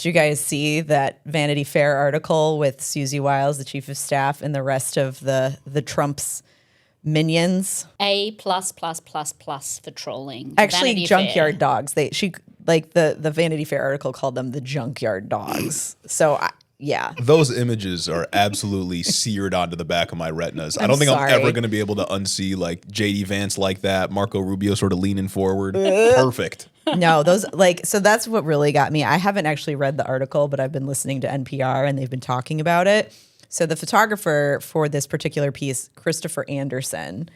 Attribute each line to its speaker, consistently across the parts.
Speaker 1: Did you guys see that Vanity Fair article with Susie Wiles, the chief of staff, and the rest of the Trump's minions?
Speaker 2: A+++ for trolling.
Speaker 1: Actually,
Speaker 2: Vanity
Speaker 1: junkyard
Speaker 2: Fair.
Speaker 1: dogs. The Vanity Fair article called them the junkyard dogs. So yeah.
Speaker 3: Those images are absolutely seared onto the back of my retinas. I don't think
Speaker 1: sorry.
Speaker 3: I'm ever going to be able to unsee like JD Vance like that, Marco Rubio sort of leaning forward. Perfect.
Speaker 1: No, so that's what really got me. I haven't actually read the article, but I've been listening to NPR and they've been talking about it. So the photographer for this particular piece, Christopher Anderson,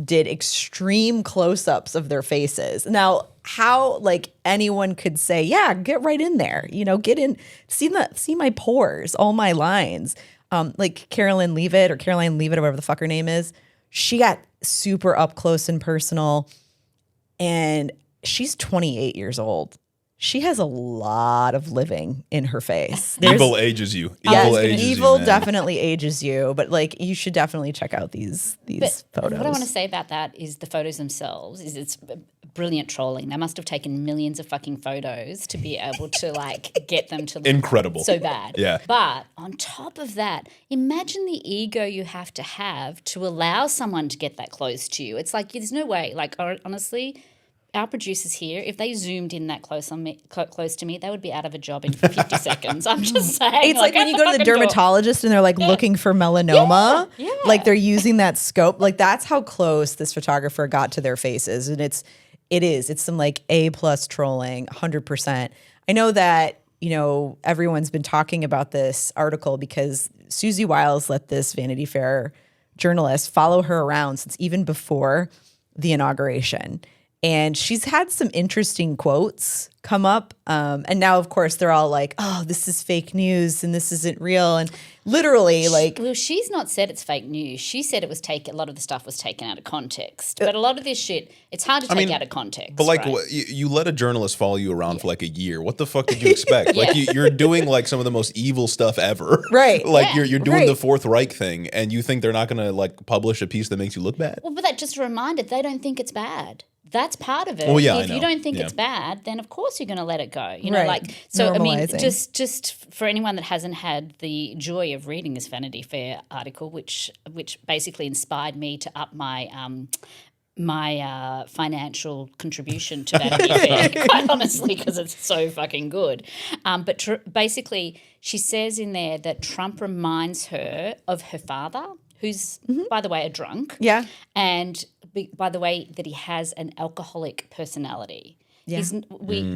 Speaker 1: did extreme close-ups of their faces. Now, how like anyone could say, yeah, get right in there, get in, see my pores, all my lines. Like Caroline Leavitt, or whatever the fuck her name is, she got super up close and personal, and she's 28 years old. She has a lot of living in her face.
Speaker 3: Evil ages you.
Speaker 1: Evil
Speaker 3: man.
Speaker 1: definitely ages you, but like you should definitely check out these photos.
Speaker 2: What I want to say about that is the photos themselves is it's brilliant trolling. They must have taken millions of fucking photos to be able to like get them to look
Speaker 3: Incredible.
Speaker 2: so bad.
Speaker 3: Yeah.
Speaker 2: But on top of that, imagine the ego you have to allow someone to get that close to you. It's like there's no way. Like honestly, our producers here, if they zoomed in that close to me, they would be out of a job in 50 seconds. I'm just saying.
Speaker 1: It's like when you go to the dermatologist and they're like looking for melanoma, like they're using that scope. Like that's how close this photographer got to their faces. And it's some like A+ trolling, 100%. I know that, everyone's been talking about this article because Susie Wiles let this Vanity Fair journalist follow her around since even before the inauguration. And she's had some interesting quotes come up. And now, of course, they're all like, oh, this is fake news and this isn't real. And literally,
Speaker 2: Well, she's not said it's fake news. She said a lot of the stuff was taken out of context. But a lot of this shit, it's hard to take out of context.
Speaker 3: But like,
Speaker 2: right?
Speaker 3: you let a journalist follow you around for like a year. What the fuck did you expect? Like you're doing like some of the most evil stuff ever.
Speaker 1: Right.
Speaker 3: Like you're doing
Speaker 1: right.
Speaker 3: the Fourth Reich thing, and you think they're not going to like publish a piece that makes you look bad?
Speaker 2: Well, but that's just a reminder. They don't think it's bad. That's part of it.
Speaker 3: Oh, yeah,
Speaker 2: if
Speaker 3: I know.
Speaker 2: you don't think it's bad, then of course you're going to let it go. You know,
Speaker 1: Right.
Speaker 2: I mean,
Speaker 1: Normalizing.
Speaker 2: just for anyone that hasn't had the joy of reading this Vanity Fair article, which basically inspired me to up my financial contribution to Vanity Fair, quite honestly, because it's so fucking good. But basically, she says in there that Trump reminds her of her father, who's, by the way, a drunk.
Speaker 1: Yeah.
Speaker 2: And by the way, that he has an alcoholic personality.
Speaker 1: Yeah.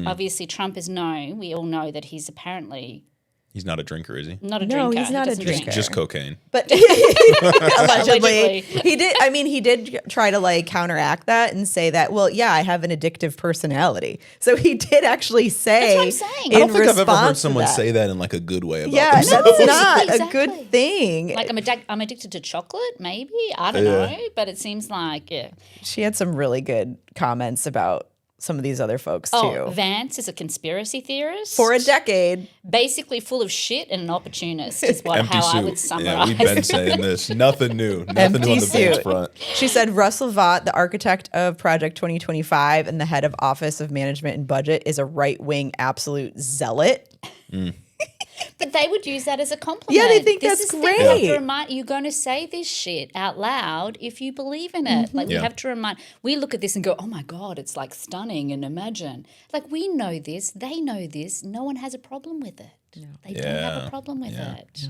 Speaker 2: Obviously, Trump is known. We all know that he's apparently
Speaker 3: He's not a drinker, is he?
Speaker 2: not a
Speaker 1: No,
Speaker 2: drinker.
Speaker 1: he's not
Speaker 2: He
Speaker 1: a
Speaker 2: doesn't
Speaker 1: drinker.
Speaker 2: drink.
Speaker 3: Just cocaine.
Speaker 1: But allegedly,
Speaker 2: Allegedly.
Speaker 1: he did try to like counteract that and say that, well, yeah, I have an addictive personality. So he did actually say,
Speaker 2: That's what I'm saying.
Speaker 3: I don't think I've ever heard
Speaker 1: response to
Speaker 3: someone
Speaker 1: that.
Speaker 3: say that in like a good way about
Speaker 1: Yeah,
Speaker 3: themselves.
Speaker 1: that's not a
Speaker 2: Exactly.
Speaker 1: good thing.
Speaker 2: Like I'm addicted to chocolate, maybe. I don't know. But it seems like,
Speaker 1: She had some really good comments about some of these other folks too.
Speaker 2: Oh, Vance is a conspiracy theorist.
Speaker 1: For a decade.
Speaker 2: Basically full of shit and an opportunist is
Speaker 3: Empty
Speaker 2: how
Speaker 3: suit.
Speaker 2: I would
Speaker 3: Yeah,
Speaker 2: summarize
Speaker 3: we've been
Speaker 2: it.
Speaker 3: saying this. Nothing new. Nothing
Speaker 1: Empty
Speaker 3: new on the Vance
Speaker 1: suit.
Speaker 3: front.
Speaker 1: She said Russell Vought, the architect of Project 2025 and the head of Office of Management and Budget, is a right-wing absolute zealot.
Speaker 2: But they would use that as a compliment.
Speaker 1: Yeah, they think
Speaker 2: This
Speaker 1: that's
Speaker 2: is the thing.
Speaker 1: great.
Speaker 2: You have to remind, you're going to say this shit out loud if you believe in it. Like, we
Speaker 3: Yeah.
Speaker 2: have to remind. We look at this and go, oh, my God, it's like stunning and imagine. Like, we know this. They know this. No one has a problem with it. They don't have
Speaker 3: Yeah.
Speaker 2: a problem with it.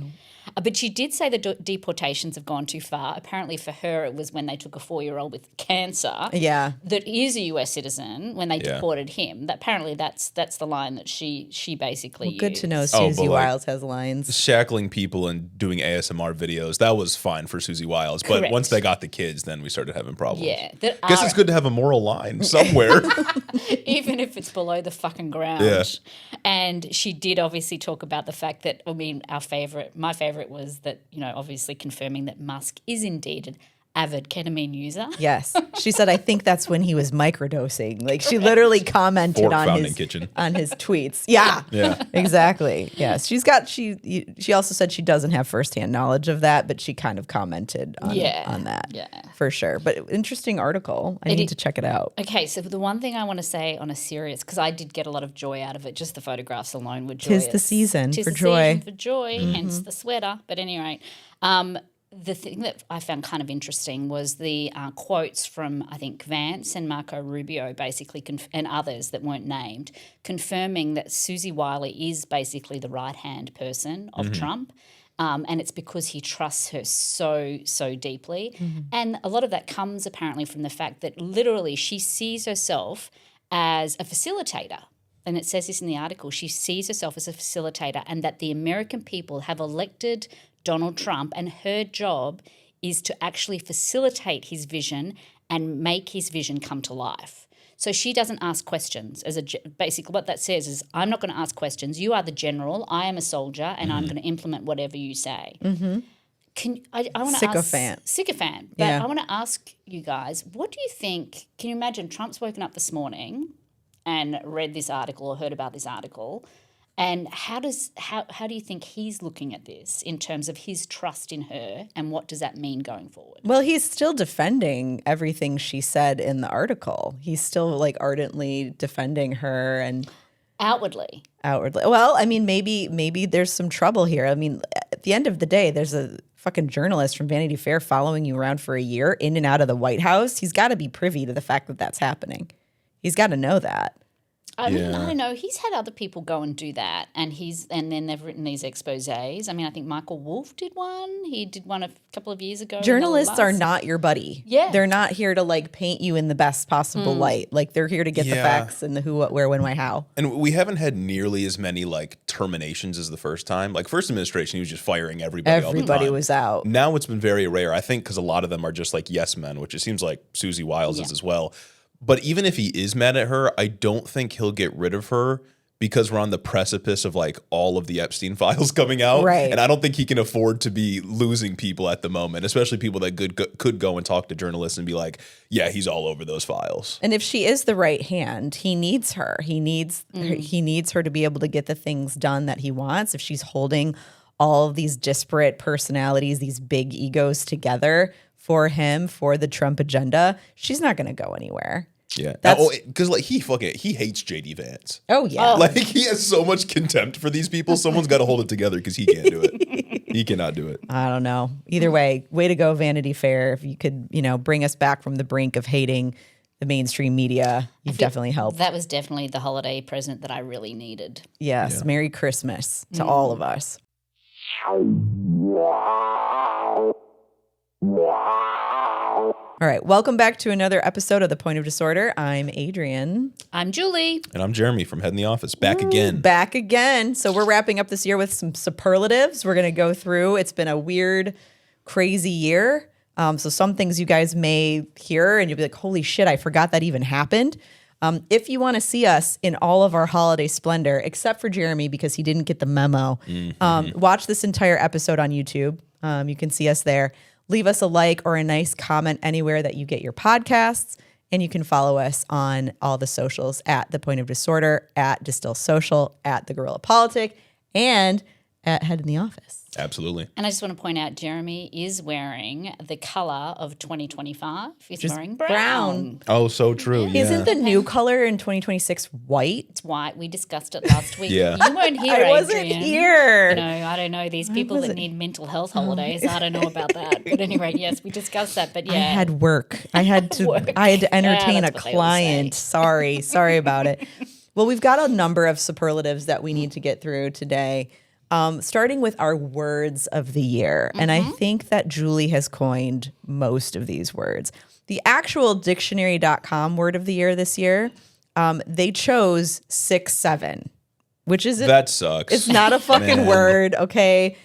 Speaker 2: But she did say the deportations have gone too far. Apparently for her, it was when they took a 4-year-old with cancer
Speaker 1: Yeah.
Speaker 2: that is a US citizen when they
Speaker 3: Yeah.
Speaker 2: deported him. That apparently that's the line that she basically used.
Speaker 1: Good to know
Speaker 3: Oh,
Speaker 1: Susie
Speaker 3: but like-
Speaker 1: Wiles has lines.
Speaker 3: Shackling people and doing ASMR videos, that was fine for Susie Wiles. But
Speaker 2: Correct.
Speaker 3: once they got the kids, then we started having problems.
Speaker 2: Yeah. That
Speaker 3: Guess
Speaker 2: are-
Speaker 3: it's good to have a moral line somewhere.
Speaker 2: even if it's below the fucking ground.
Speaker 3: Yeah.
Speaker 2: And she did obviously talk about the fact that, I mean, my favorite was that, obviously confirming that Musk is indeed avid ketamine user.
Speaker 1: Yes. She said, I think that's when he was microdosing. Like she literally commented
Speaker 3: Fork
Speaker 1: on
Speaker 3: found in
Speaker 1: his
Speaker 3: kitchen.
Speaker 1: on his tweets. Yeah.
Speaker 3: Yeah.
Speaker 1: Exactly. Yes. She also said she doesn't have firsthand knowledge of that, but she kind of commented on that.
Speaker 2: Yeah.
Speaker 1: For sure. But interesting article. I need to check it out.
Speaker 2: Okay, so the one thing I want to say on a serious, because I did get a lot of joy out of it, just the photographs alone were joyous.
Speaker 1: Tis the season
Speaker 2: Tis
Speaker 1: for
Speaker 2: the
Speaker 1: joy.
Speaker 2: season for joy, hence the sweater. But at any rate, the thing that I found kind of interesting was the quotes from, I think, Vance and Marco Rubio, basically, and others that weren't named, confirming that Susie Wiley is basically the right-hand person of Trump. And it's because he trusts her so deeply. And a lot of that comes apparently from the fact that literally she sees herself as a facilitator. And it says this in the article. She sees herself as a facilitator and that the American people have elected Donald Trump and her job is to actually facilitate his vision and make his vision come to life. So she doesn't ask questions. Basically, what that says is, I'm not going to ask questions. You are the general. I am a soldier, and I'm going to implement whatever you say. I want to
Speaker 1: Sycophant.
Speaker 2: Sycophant. But I want to ask you guys, what do you think? Can you imagine Trump's woken up this morning and read this article or heard about this article? And how do you think he's looking at this in terms of his trust in her, and what does that mean going forward?
Speaker 1: Well, he's still defending everything she said in the article. He's still like ardently defending her and
Speaker 2: outwardly.
Speaker 1: Well, I mean, maybe there's some trouble here. I mean, at the end of the day, there's a fucking journalist from Vanity Fair following you around for a year in and out of the White House. He's got to be privy to the fact that that's happening. He's got to know that.
Speaker 2: I mean, I don't know. He's had other people go and do that, and then they've written these exposés. I mean, I think Michael Wolff did one. He did one a couple of years ago.
Speaker 1: Journalists are not your buddy.
Speaker 2: Yeah.
Speaker 1: They're not here to like paint you in the best possible light. Like they're here to get the facts and the who, what, where, when, why, how.
Speaker 3: And we haven't had nearly as many like terminations as the first time. Like first administration, he was just firing everybody all the
Speaker 1: Everybody
Speaker 3: time.
Speaker 1: was out.
Speaker 3: Now it's been very rare, I think, because a lot of them are just like yes men, which it seems like Susie Wiles is as well. But even if he is mad at her, I don't think he'll get rid of her because we're on the precipice of like all of the Epstein files coming out.
Speaker 1: Right.
Speaker 3: And I don't think he can afford to be losing people at the moment, especially people that could go and talk to journalists and be like, yeah, he's all over those files.
Speaker 1: And if she is the right hand, he needs her. He needs her to be able to get the things done that he wants. If she's holding all of these disparate personalities, these big egos together for him, for the Trump agenda, she's not going to go anywhere.
Speaker 3: Yeah,
Speaker 1: That's-
Speaker 3: because like he hates JD Vance.
Speaker 1: Oh, yeah.
Speaker 3: Like he has so much contempt for these people. Someone's got to hold it together because he can't do it. He cannot do it.
Speaker 1: I don't know. Either way to go, Vanity Fair. If you could, bring us back from the brink of hating the mainstream media, you've definitely helped.
Speaker 2: That was definitely the holiday present that I really needed.
Speaker 1: Yes. Yeah. Merry Christmas to all of us. All right, welcome back to another episode of The Point of Disorder. I'm Adrienne.
Speaker 2: I'm Julie.
Speaker 3: And I'm Jeremy from Head in the Office. Back again.
Speaker 1: Back again. So we're wrapping up this year with some superlatives. We're going to go through. It's been a weird, crazy year. So some things you guys may hear and you'll be like, holy shit, I forgot that even happened. If you want to see us in all of our holiday splendor, except for Jeremy because he didn't get the memo, watch this entire episode on YouTube. You can see us there. Leave us a like or a nice comment anywhere that you get your podcasts. And you can follow us on all the socials at The Point of Disorder, at Distill Social, at The Guerrilla Politic, and at Head in the Office.
Speaker 3: Absolutely.
Speaker 2: And I just want to point out, Jeremy is wearing the color of 2025. He's wearing brown.
Speaker 3: Oh, so true. Yeah.
Speaker 1: Isn't the new color in 2026 white?
Speaker 2: It's white. We discussed it last week.
Speaker 3: Yeah.
Speaker 2: You weren't here,
Speaker 1: I wasn't
Speaker 2: Adrienne.
Speaker 1: here.
Speaker 2: No, I don't know. These people that need mental health holidays, I don't know about that. But anyway, yes, we discussed that. But yeah.
Speaker 1: I had work. I had to entertain a
Speaker 2: that's what they would
Speaker 1: client. Sorry about it. Well, we've got a number of superlatives that we need to get through today. Starting with our words of the year. And I think that Julie has coined most of these words. The actual dictionary.com word of the year this year, they chose 6-7, which is
Speaker 3: that sucks.
Speaker 1: It's not a fucking
Speaker 3: Man.
Speaker 1: word, okay?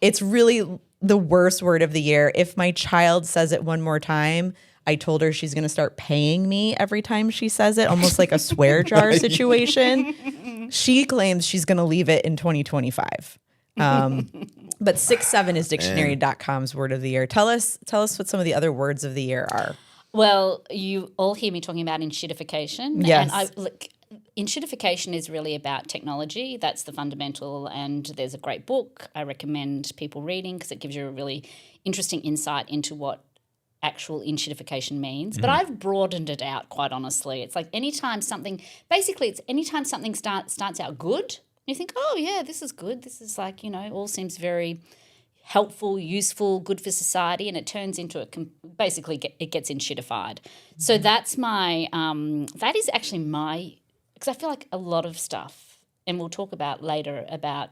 Speaker 1: It's really the worst word of the year. If my child says it one more time, I told her she's going to start paying me every time she says it, almost like a swear jar situation. She claims she's going to leave it in 2025. But 6-7 is dictionary.com's word of the year. Tell us what some of the other words of the year are.
Speaker 2: Well, you all hear me talking about enshittification.
Speaker 1: Yes.
Speaker 2: And enshittification is really about technology. That's the fundamental. And there's a great book I recommend people reading because it gives you a really interesting insight into what actual enshittification means. But I've broadened it out, quite honestly. It's like anytime something starts out good, you think, oh, yeah, this is good. This is like, all seems very helpful, useful, good for society, and it turns into it gets enshittified. So that's that is actually because I feel like a lot of stuff, and we'll talk about later about,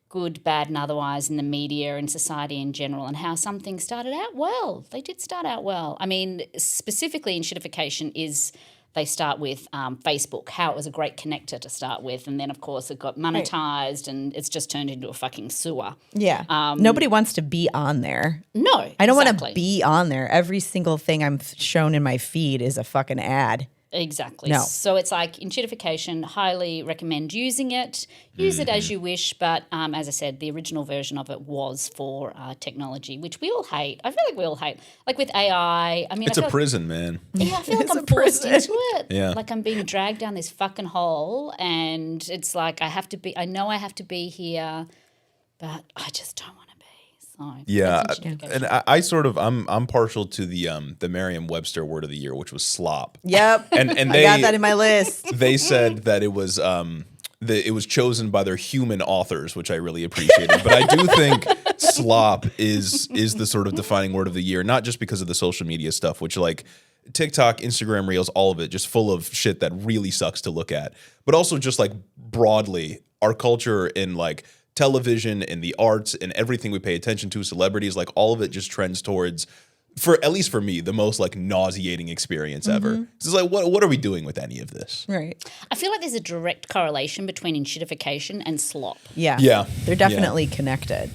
Speaker 2: good, bad, and otherwise in the media and society in general, and how some things started out well. They did start out well. I mean, specifically enshittification is they start with Facebook, how it was a great connector to start with, and then, of course, it got monetized and it's just turned into a fucking sewer.
Speaker 1: Yeah. Nobody wants to be on there.
Speaker 2: No,
Speaker 1: I don't want to be on there. Every single thing I'm shown in my feed is a fucking ad.
Speaker 2: Exactly.
Speaker 1: No.
Speaker 2: So it's like enshittification, highly recommend using it. Use it as you wish, but as I said, the original version of it was for technology, which we all hate. I feel like we all hate. Like with AI, I mean,
Speaker 3: It's a prison, man.
Speaker 2: Yeah, I feel like
Speaker 1: It's
Speaker 2: I'm
Speaker 1: a
Speaker 2: forced
Speaker 1: prison.
Speaker 2: into it.
Speaker 3: Yeah.
Speaker 2: Like I'm being dragged down this fucking hole, and it's like I know I have to be here, but I just don't want to be. So
Speaker 3: Yeah,
Speaker 2: that's enshittification.
Speaker 3: and I sort of I'm partial to the Merriam-Webster word of the year, which was slop.
Speaker 1: Yep.
Speaker 3: And
Speaker 1: I
Speaker 3: they
Speaker 1: got that in my list.
Speaker 3: they said that it was it was chosen by their human authors, which I really appreciated. But I do think slop is the sort of defining word of the year, not just because of the social media stuff, which like TikTok, Instagram Reels, all of it just full of shit that really sucks to look at, but also just like broadly our culture in like television and the arts and everything we pay attention to, celebrities, like all of it just trends towards, for at least for me, the most like nauseating experience ever. It's like, what are we doing with any of this?
Speaker 1: Right.
Speaker 2: I feel like there's a direct correlation between enshittification and slop.
Speaker 1: Yeah.
Speaker 3: Yeah.
Speaker 1: They're definitely connected.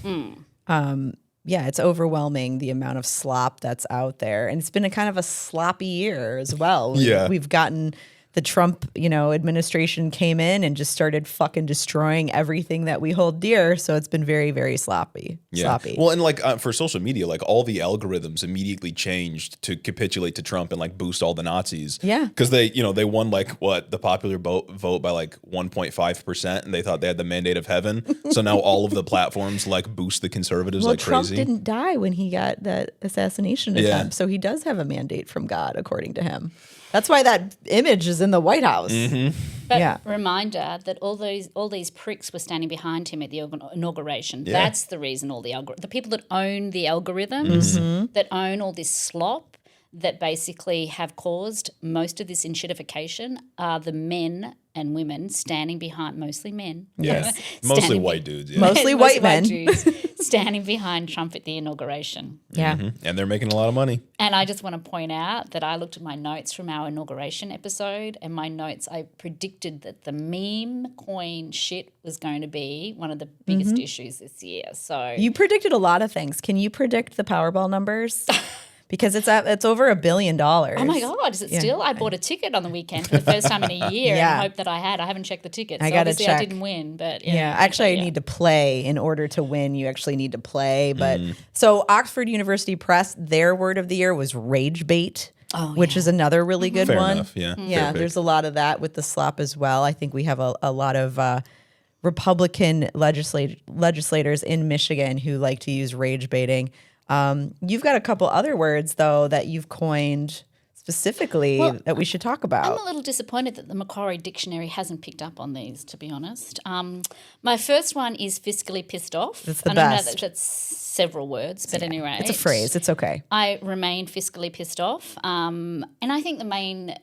Speaker 1: Yeah, it's overwhelming the amount of slop that's out there. And it's been a kind of a sloppy year as well.
Speaker 3: Yeah.
Speaker 1: We've gotten the Trump, administration came in and just started fucking destroying everything that we hold dear. So it's been very, very sloppy. Sloppy.
Speaker 3: Well, and like for social media, like all the algorithms immediately changed to capitulate to Trump and like boost all the Nazis.
Speaker 1: Yeah.
Speaker 3: Because they won like the popular vote by like 1.5%, and they thought they had the mandate of heaven. So now all of the platforms like boost the conservatives
Speaker 1: Well,
Speaker 3: like
Speaker 1: Trump
Speaker 3: crazy.
Speaker 1: didn't die when he got that assassination
Speaker 3: Yeah.
Speaker 1: attempt. So he does have a mandate from God, according to him. That's why that image is in the White House.
Speaker 2: But
Speaker 1: Yeah.
Speaker 2: reminder that all these pricks were standing behind him at the inauguration.
Speaker 3: Yeah.
Speaker 2: That's the reason the people that own the algorithms, that own all this slop, that basically have caused most of this enshittification are the men and women standing behind, mostly men.
Speaker 3: Yeah.
Speaker 2: Standing
Speaker 3: Mostly
Speaker 2: be-
Speaker 3: white dudes. Yeah.
Speaker 1: Mostly white men.
Speaker 2: dudes standing behind Trump at the inauguration.
Speaker 1: Yeah.
Speaker 3: And they're making a lot of money.
Speaker 2: And I just want to point out that I looked at my notes from our inauguration episode, and my notes, I predicted that the meme coin shit was going to be one of the biggest issues this year. So
Speaker 1: You predicted a lot of things. Can you predict the Powerball numbers? Because it's over $1 billion.
Speaker 2: oh my God, is it still? I bought a ticket on the weekend for the first time in a year
Speaker 1: Yeah.
Speaker 2: and hoped that I had. I haven't checked the tickets.
Speaker 1: I
Speaker 2: So
Speaker 1: gotta
Speaker 2: obviously
Speaker 1: check.
Speaker 2: I didn't win, but
Speaker 1: Yeah, actually, I
Speaker 2: yeah.
Speaker 1: need to play in order to win. You actually need to play. But so Oxford University Press, their word of the year was rage bait, which is another really good
Speaker 3: Fair
Speaker 1: one.
Speaker 3: enough. Yeah.
Speaker 1: Yeah,
Speaker 3: Fair pick.
Speaker 1: there's a lot of that with the slop as well. I think we have a lot of Republican legislators in Michigan who like to use rage baiting. You've got a couple other words, though, that you've coined specifically that we should talk about.
Speaker 2: I'm a little disappointed that the Macquarie Dictionary hasn't picked up on these, to be honest. My first one is fiscally pissed off.
Speaker 1: It's the
Speaker 2: I know
Speaker 1: best.
Speaker 2: that's several words, but anyway.
Speaker 1: It's a phrase. It's okay.
Speaker 2: I remain fiscally pissed off. And I think the main,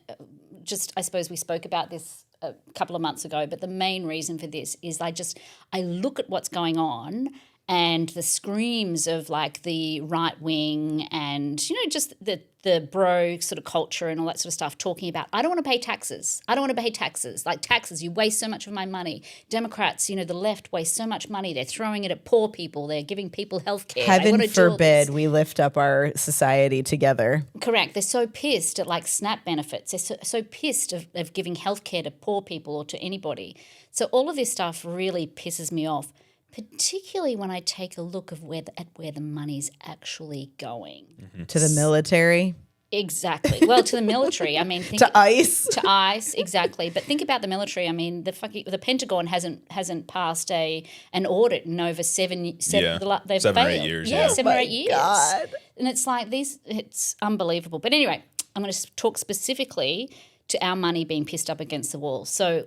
Speaker 2: I suppose we spoke about this a couple of months ago, but the main reason for this is I look at what's going on and the screams of like the right wing and, just the bro sort of culture and all that sort of stuff talking about, I don't want to pay taxes. I don't want to pay taxes. Like taxes, you waste so much of my money. Democrats, the left waste so much money. They're throwing it at poor people. They're giving people health care.
Speaker 1: Heaven forbid we lift up our society together.
Speaker 2: Correct. They're so pissed at like SNAP benefits. They're so pissed of giving healthcare to poor people or to anybody. So all of this stuff really pisses me off. particularly when I take a look of where the money's actually going.
Speaker 1: To the military,
Speaker 2: Exactly. Well, to the military. I mean,
Speaker 1: to ICE.
Speaker 2: to ICE, exactly. But think about the military. I mean, the Pentagon hasn't passed an audit in over seven they've
Speaker 3: 7 or 8
Speaker 2: failed.
Speaker 3: years,
Speaker 2: Yeah,
Speaker 3: yeah.
Speaker 2: 7 or
Speaker 1: My
Speaker 2: 8 years.
Speaker 1: God.
Speaker 2: And it's like it's unbelievable. But anyway, I'm going to talk specifically to our money being pissed up against the wall. So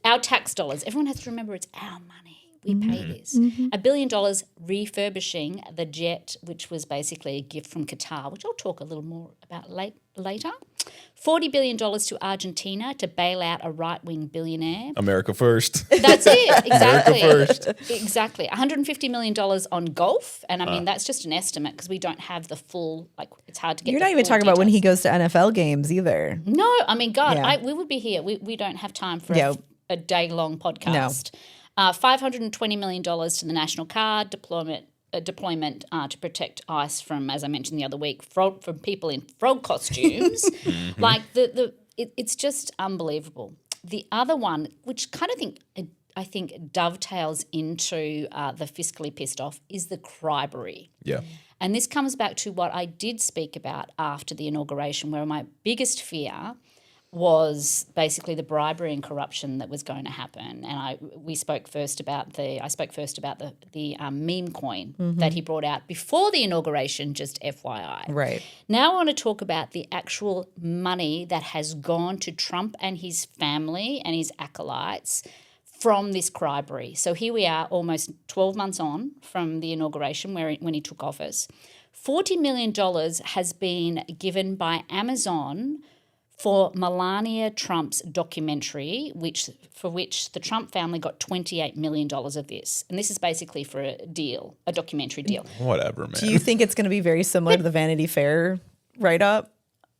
Speaker 2: our tax dollars, everyone has to remember it's our money. We pay this. $1 billion refurbishing the jet, which was basically a gift from Qatar, which I'll talk a little more about later. $40 billion to Argentina to bail out a right-wing billionaire.
Speaker 3: America first.
Speaker 2: That's it, exactly.
Speaker 3: first.
Speaker 2: Exactly. $150 million on golf. And I mean, that's just an estimate because we don't have the full, it's hard to get
Speaker 1: You're
Speaker 2: the
Speaker 1: not even
Speaker 2: full
Speaker 1: talking about when he
Speaker 2: details.
Speaker 1: goes to NFL games either.
Speaker 2: No, I mean, God,
Speaker 1: Yeah.
Speaker 2: we would be here. We don't have time for
Speaker 1: Yeah.
Speaker 2: a day-long podcast. $520 million to the National Guard deployment to protect ICE from, as I mentioned the other week, from people in frog costumes. It's just unbelievable. The other one, which I think dovetails into the fiscally pissed off, is the bribery.
Speaker 3: Yeah.
Speaker 2: And this comes back to what I did speak about after the inauguration, where my biggest fear was basically the bribery and corruption that was going to happen. And I spoke first about the meme coin that he brought out before the inauguration, just FYI.
Speaker 1: Right.
Speaker 2: Now I want to talk about the actual money that has gone to Trump and his family and his acolytes from this bribery. So here we are, almost 12 months on from the inauguration when he took office. $40 million has been given by Amazon for Melania Trump's documentary, for which the Trump family got $28 million of this. And this is basically for a documentary deal.
Speaker 3: Whatever, man.
Speaker 1: Do you think it's going to be very similar to the Vanity Fair write-up?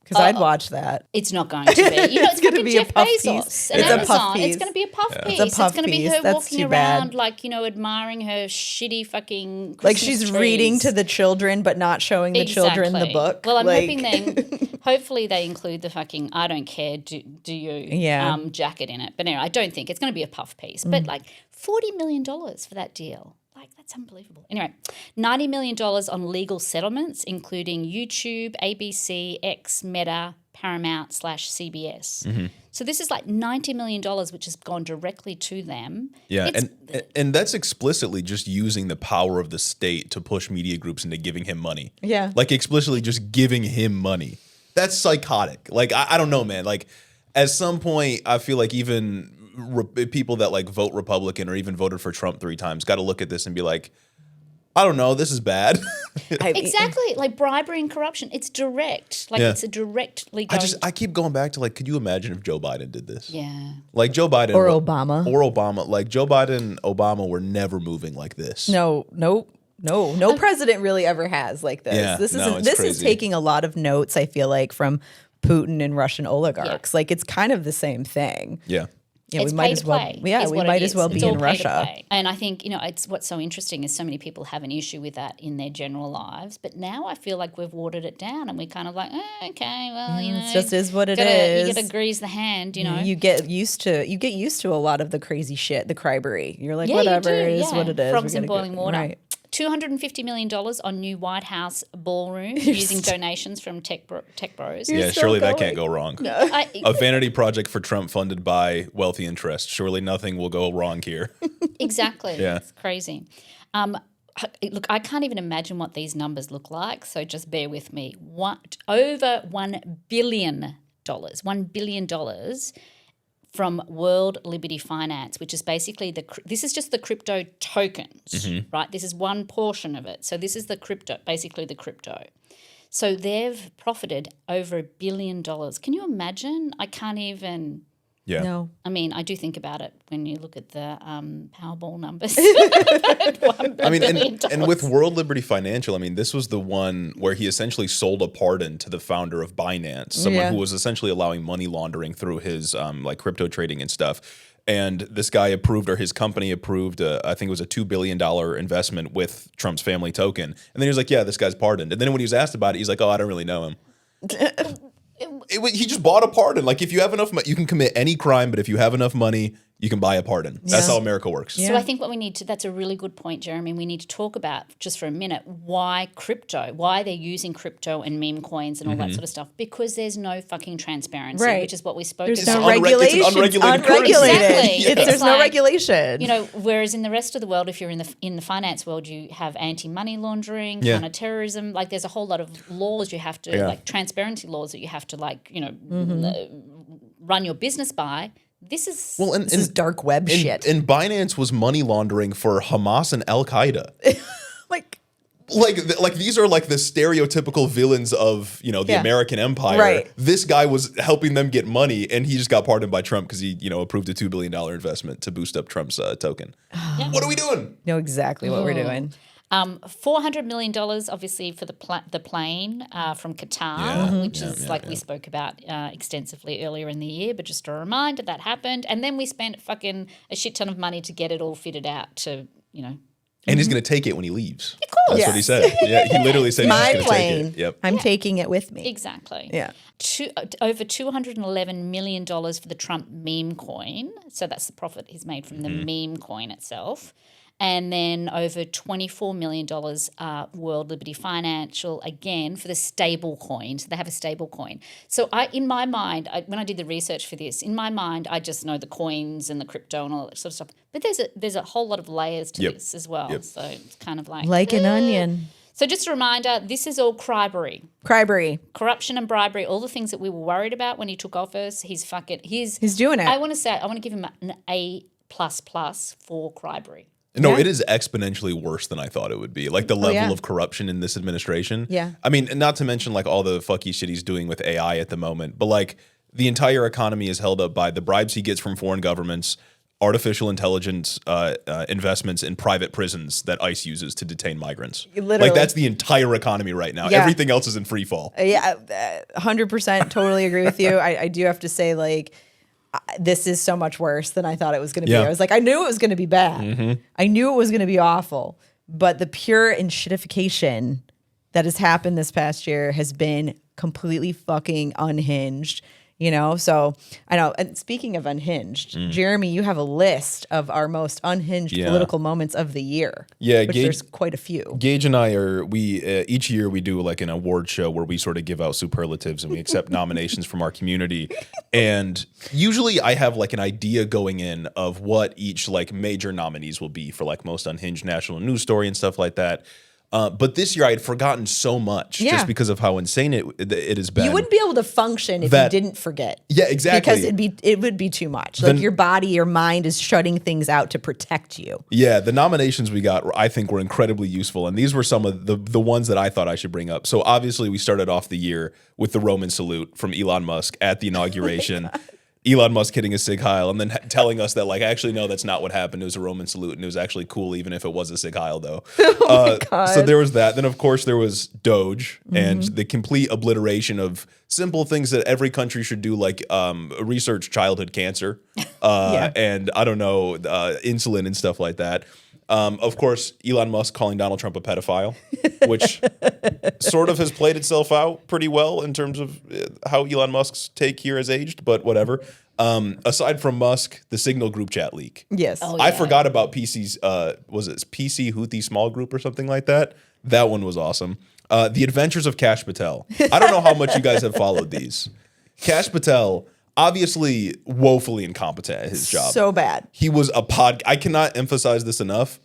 Speaker 1: Because I'd watch that.
Speaker 2: It's not going to be. It's
Speaker 1: gonna
Speaker 2: fucking
Speaker 1: be a
Speaker 2: Jeff
Speaker 1: puff
Speaker 2: Bezos
Speaker 1: piece.
Speaker 2: and
Speaker 1: It's a
Speaker 2: Amazon.
Speaker 1: puff piece.
Speaker 2: It's going to be a puff piece.
Speaker 1: It's a puff
Speaker 2: going to be
Speaker 1: piece.
Speaker 2: her
Speaker 1: That's
Speaker 2: walking
Speaker 1: too bad.
Speaker 2: around, admiring her shitty fucking
Speaker 1: Like
Speaker 2: Christmas
Speaker 1: she's
Speaker 2: trees.
Speaker 1: reading to the children, but not showing the children the
Speaker 2: Exactly.
Speaker 1: book.
Speaker 2: Well, I'm
Speaker 1: Like-
Speaker 2: hoping hopefully they include the fucking I don't care, do you
Speaker 1: Yeah.
Speaker 2: jacket in it. But anyway, I don't think it's going to be a puff piece. But $40 million for that deal. That's unbelievable. Anyway, $90 million on legal settlements, including YouTube, ABC, X, Meta, Paramount/CBS. So this is like $90 million, which has gone directly to them.
Speaker 3: Yeah,
Speaker 2: It's-
Speaker 3: and that's explicitly just using the power of the state to push media groups into giving him money.
Speaker 1: Yeah.
Speaker 3: Like explicitly just giving him money. That's psychotic. Like I don't know, man. Like at some point, I feel like even people that like vote Republican or even voted for Trump 3 times got to look at this and be like, I don't know, this is bad.
Speaker 2: Exactly, like bribery and corruption. It's direct. Like
Speaker 3: Yeah.
Speaker 2: it's a directly going.
Speaker 3: I keep going back to like, could you imagine if Joe Biden did this?
Speaker 2: Yeah.
Speaker 3: Like Joe Biden
Speaker 1: Or Obama.
Speaker 3: Like Joe Biden, Obama were never moving like this.
Speaker 1: No president really ever has like this.
Speaker 3: Yeah,
Speaker 1: This is
Speaker 3: no, it's
Speaker 1: this is
Speaker 3: crazy.
Speaker 1: taking a lot of notes, I feel like, from Putin and Russian oligarchs. Like it's kind of the same thing.
Speaker 3: Yeah.
Speaker 1: Yeah,
Speaker 2: It's
Speaker 1: we
Speaker 2: pay
Speaker 1: might
Speaker 2: to
Speaker 1: as well.
Speaker 2: play
Speaker 1: Yeah,
Speaker 2: is
Speaker 1: we
Speaker 2: what it
Speaker 1: might as
Speaker 2: is.
Speaker 1: well
Speaker 2: It's
Speaker 1: be
Speaker 2: all
Speaker 1: in
Speaker 2: pay to
Speaker 1: Russia.
Speaker 2: play. And I think, it's what's so interesting is so many people have an issue with that in their general lives. But now I feel like we've watered it down and we're kind of like, okay, well,
Speaker 1: It just is what it
Speaker 2: You
Speaker 1: is.
Speaker 2: got to grease the hand,
Speaker 1: You get used to a lot of the crazy shit, the cribery. You're like,
Speaker 2: Yeah,
Speaker 1: whatever
Speaker 2: you do,
Speaker 1: it is
Speaker 2: yeah.
Speaker 1: what it is.
Speaker 2: Frogs
Speaker 1: We
Speaker 2: in
Speaker 1: gotta
Speaker 2: boiling
Speaker 1: go-
Speaker 2: water.
Speaker 1: Right.
Speaker 2: $250 million on new White House ballroom using donations from Tech Bros.
Speaker 3: Yeah,
Speaker 1: still
Speaker 3: surely that
Speaker 1: going.
Speaker 3: can't go wrong.
Speaker 2: I-
Speaker 3: A vanity project for Trump funded by wealthy interests. Surely nothing will go wrong here.
Speaker 2: Exactly.
Speaker 3: Yeah.
Speaker 2: It's crazy. Look, I can't even imagine what these numbers look like, so just bear with me. Over $1 billion, $1 billion from World Liberty Finance, which is basically this is just the crypto tokens, right? This is one portion of it. So this is basically the crypto. So they've profited over $1 billion. Can you imagine? I can't even.
Speaker 3: Yeah.
Speaker 1: No.
Speaker 2: I mean, I do think about it when you look at the Powerball numbers.
Speaker 3: I mean, and with World Liberty Financial, I mean, this was the one where he essentially sold a pardon to the founder of Binance, someone
Speaker 1: Yeah.
Speaker 3: who was essentially allowing money laundering through his like crypto trading and stuff. And this guy approved, or his company approved, I think it was a $2 billion investment with Trump's family token. And then he was like, yeah, this guy's pardoned. And then when he was asked about it, he's like, oh, I don't really know him. He just bought a pardon. Like if you have enough money, you can commit any crime, but if you have enough money, you can buy a pardon. That's how America works.
Speaker 2: So I think what we need to, that's a really good point, Jeremy. We need to talk about just for a minute why they're using crypto and meme coins and all that sort of stuff. Because there's no fucking transparency,
Speaker 1: Right.
Speaker 2: which is what we spoke
Speaker 1: There's
Speaker 2: about.
Speaker 1: no regulation.
Speaker 3: It's an unregulated currency.
Speaker 2: Exactly.
Speaker 1: There's
Speaker 2: It's
Speaker 1: no
Speaker 2: like,
Speaker 1: regulation.
Speaker 2: You know, whereas in the rest of the world, if you're in the finance world, you have anti-money laundering, counter-terrorism. Like there's a whole lot of laws you have to, like transparency laws that you have to run your business by. This is
Speaker 1: this is dark web shit.
Speaker 3: And Binance was money laundering for Hamas and Al Qaeda. Like these are like the stereotypical villains of the American empire.
Speaker 1: Right.
Speaker 3: This guy was helping them get money, and he just got pardoned by Trump because he approved a $2 billion investment to boost up Trump's token. What are we doing?
Speaker 1: Know exactly what we're doing.
Speaker 2: $400 million, obviously, for the plane from Qatar, which is we spoke about extensively earlier in the year. But just a reminder, that happened. And then we spent fucking a shit ton of money to get it all fitted out to,
Speaker 3: And he's going to take it when he leaves.
Speaker 2: Of course.
Speaker 3: That's what he said. Yeah, he literally said he's
Speaker 1: My
Speaker 3: just going to
Speaker 1: plane.
Speaker 3: take it. Yep.
Speaker 1: I'm taking it with me.
Speaker 2: Exactly.
Speaker 1: Yeah.
Speaker 2: Over $211 million for the Trump meme coin. So that's the profit he's made from the meme coin itself. And then over $24 million World Liberty Financial, again, for the stable coin. So they have a stable coin. So in my mind, when I did the research for this, in my mind, I just know the coins and the crypto and all that sort of stuff. But there's a whole lot of layers to this as well. So it's kind of like
Speaker 1: an onion.
Speaker 2: So just a reminder, this is all bribery. Corruption and bribery, all the things that we were worried about when he took office. He's
Speaker 1: doing it.
Speaker 2: I want to give him an A++ for bribery.
Speaker 3: No, it is exponentially worse than I thought it would be. Like the level
Speaker 1: yeah.
Speaker 3: of corruption in this administration.
Speaker 1: Yeah.
Speaker 3: I mean, not to mention like all the fucky shit he's doing with AI at the moment, but like the entire economy is held up by the bribes he gets from foreign governments, artificial intelligence investments in private prisons that ICE uses to detain migrants.
Speaker 1: Literally.
Speaker 3: Like that's the entire economy right now.
Speaker 1: Yeah.
Speaker 3: Everything else is in free fall.
Speaker 1: Yeah, 100% totally agree with you. I do have to say, like, this is so much worse than I thought it was going to be.
Speaker 3: Yeah.
Speaker 1: I was like, I knew it was going to be bad. I knew it was going to be awful. But the pure shitification that has happened this past year has been completely fucking unhinged. So I know. And speaking of unhinged, Jeremy, you have a list of our most unhinged political moments of the year.
Speaker 3: Yeah,
Speaker 1: which there's quite a few.
Speaker 3: Gage and I each year we do like an award show where we sort of give out superlatives and we accept nominations from our community. And usually I have like an idea going in of what each like major nominees will be for like most unhinged national news story and stuff like that. But this year I had forgotten so much just because of how insane it has been.
Speaker 1: You wouldn't be able to function if you didn't forget.
Speaker 3: Yeah, exactly.
Speaker 1: Because it would be too much. Like your body, your mind is shutting things out to protect you.
Speaker 3: Yeah, the nominations we got, I think, were incredibly useful. And these were some of the ones that I thought I should bring up. So obviously we started off the year with the Roman salute from Elon Musk at the inauguration. Elon Musk hitting a Sig Heil and then telling us that, like, actually, no, that's not what happened. It was a Roman salute, and it was actually cool, even if it was a Sig Heil, though.
Speaker 1: Oh my God.
Speaker 3: So there was that. Then, of course, there was Doge and the complete obliteration of simple things that every country should do, like research childhood cancer and, I don't know, insulin and stuff like that. Of course, Elon Musk calling Donald Trump a pedophile, which sort of has played itself out pretty well in terms of how Elon Musk's take here has aged, but whatever. Aside from Musk, the Signal group chat leak.
Speaker 1: Yes.
Speaker 2: Oh,
Speaker 3: I
Speaker 2: yeah.
Speaker 3: forgot about PC's, was it PC Houthi small group or something like that? That one was awesome. The Adventures of Kash Patel. I don't know how much you guys have followed these. Kash Patel, obviously woefully incompetent at his job.
Speaker 1: So bad.
Speaker 3: He was I cannot emphasize this enough.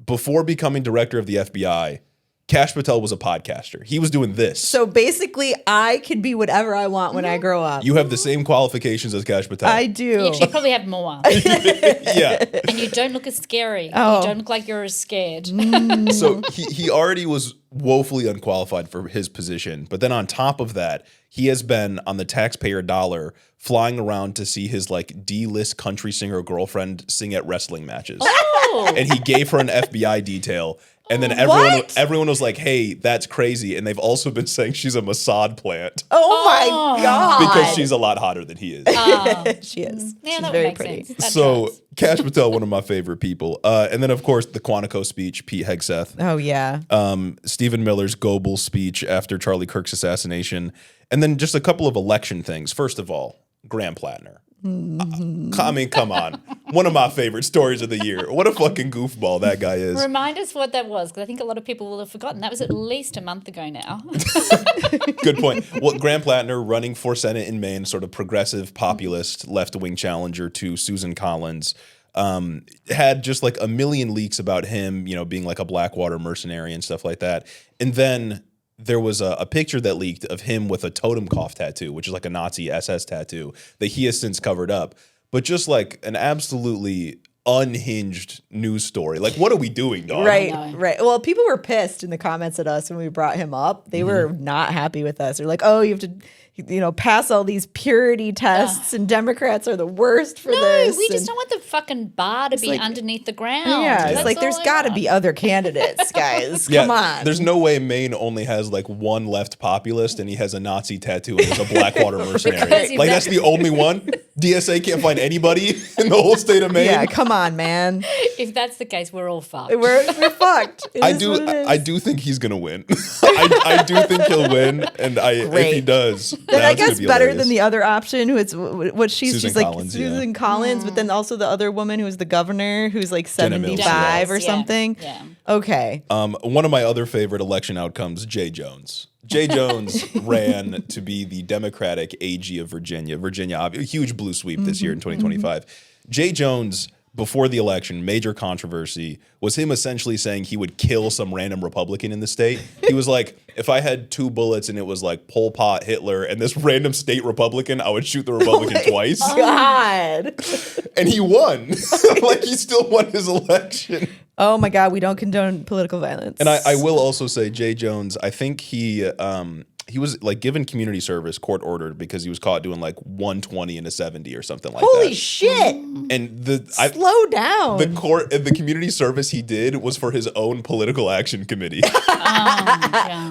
Speaker 3: Before becoming director of the FBI, Kash Patel was a podcaster. He was doing this.
Speaker 1: So basically, I could be whatever I want when I grow up.
Speaker 3: You have the same qualifications as Kash Patel.
Speaker 1: I do.
Speaker 2: You actually probably have more.
Speaker 3: Yeah.
Speaker 2: And you don't look as scary.
Speaker 1: Oh.
Speaker 2: You don't look like you're as scared.
Speaker 3: So he already was woefully unqualified for his position. But then on top of that, he has been on the taxpayer dollar flying around to see his like D-list country singer girlfriend sing at wrestling matches.
Speaker 2: Oh.
Speaker 3: And he gave her an FBI detail. And then
Speaker 1: What?
Speaker 3: everyone was like, hey, that's crazy. And they've also been saying she's a Mossad plant
Speaker 1: Oh my God.
Speaker 3: because she's a lot hotter than he is.
Speaker 1: She is.
Speaker 2: Yeah,
Speaker 1: She's
Speaker 2: that would
Speaker 1: very
Speaker 2: make
Speaker 1: pretty.
Speaker 2: sense. That
Speaker 3: So
Speaker 2: tracks.
Speaker 3: Kash Patel, one of my favorite people. And then, of course, the Quantico speech, Pete Hegseth.
Speaker 1: Oh, yeah.
Speaker 3: Stephen Miller's Goebbels speech after Charlie Kirk's assassination. And then just a couple of election things. First of all, Graham Plattner. I mean, come on. One of my favorite stories of the year. What a fucking goofball that guy is.
Speaker 2: Remind us what that was, because I think a lot of people will have forgotten. That was at least a month ago now.
Speaker 3: Good point. Well, Graham Plattner running for Senate in Maine, sort of progressive, populist, left-wing challenger to Susan Collins, had just like a million leaks about him, being like a Blackwater mercenary and stuff like that. And then there was a picture that leaked of him with a Totenkopf tattoo, which is like a Nazi SS tattoo that he has since covered up. But just like an absolutely unhinged news story. Like, what are we doing, dog?
Speaker 1: Right. Well, people were pissed in the comments at us when we brought him up. They were not happy with us. They're like, oh, you have to, pass all these purity tests, and Democrats are the worst for this.
Speaker 2: No, we just don't want the fucking bar to be underneath the ground.
Speaker 1: Yeah, it's
Speaker 2: That's
Speaker 1: like
Speaker 2: all
Speaker 1: there's
Speaker 2: I
Speaker 1: got to
Speaker 2: want.
Speaker 1: be other candidates, guys. Come on.
Speaker 3: There's no way Maine only has like one left populist and he has a Nazi tattoo and he's a Blackwater mercenary.
Speaker 2: Because
Speaker 3: Like, that's the only one? DSA can't find anybody in the whole state of Maine?
Speaker 1: Yeah, come on, man.
Speaker 2: If that's the case, we're all fucked.
Speaker 1: We're fucked. It
Speaker 3: I
Speaker 1: is what it is.
Speaker 3: I do think he's gonna win. I do think he'll win, and if he
Speaker 1: Great.
Speaker 3: does,
Speaker 1: Then I
Speaker 3: that's gonna
Speaker 1: guess
Speaker 3: be
Speaker 1: better
Speaker 3: hilarious.
Speaker 1: than the other option, who it's what she's
Speaker 3: Susan
Speaker 1: like
Speaker 3: Collins, yeah.
Speaker 1: Susan Collins, but then also the other woman who's the governor, who's like
Speaker 3: Jenna Mills.
Speaker 1: 75 or
Speaker 2: Yeah.
Speaker 1: something.
Speaker 2: Yeah.
Speaker 1: Okay.
Speaker 3: One of my other favorite election outcomes, Jay Jones. Jay Jones ran to be the Democratic AG of Virginia. Virginia, a huge blue sweep this year in 2025. Jay Jones, before the election, major controversy was him essentially saying he would kill some random Republican in the state. He was like, if I had 2 bullets and it was like Pol Pot, Hitler, and this random state Republican, I would shoot the Republican twice.
Speaker 1: God.
Speaker 3: And he won. Like, he still won his election.
Speaker 1: Oh my God, we don't condone political violence.
Speaker 3: And I will also say, Jay Jones, I think he was like given community service, court ordered, because he was caught doing like 120 and a 70 or something like
Speaker 1: Holy
Speaker 3: that.
Speaker 1: shit.
Speaker 3: And
Speaker 1: Slow down.
Speaker 3: the community service he did was for his own political action committee.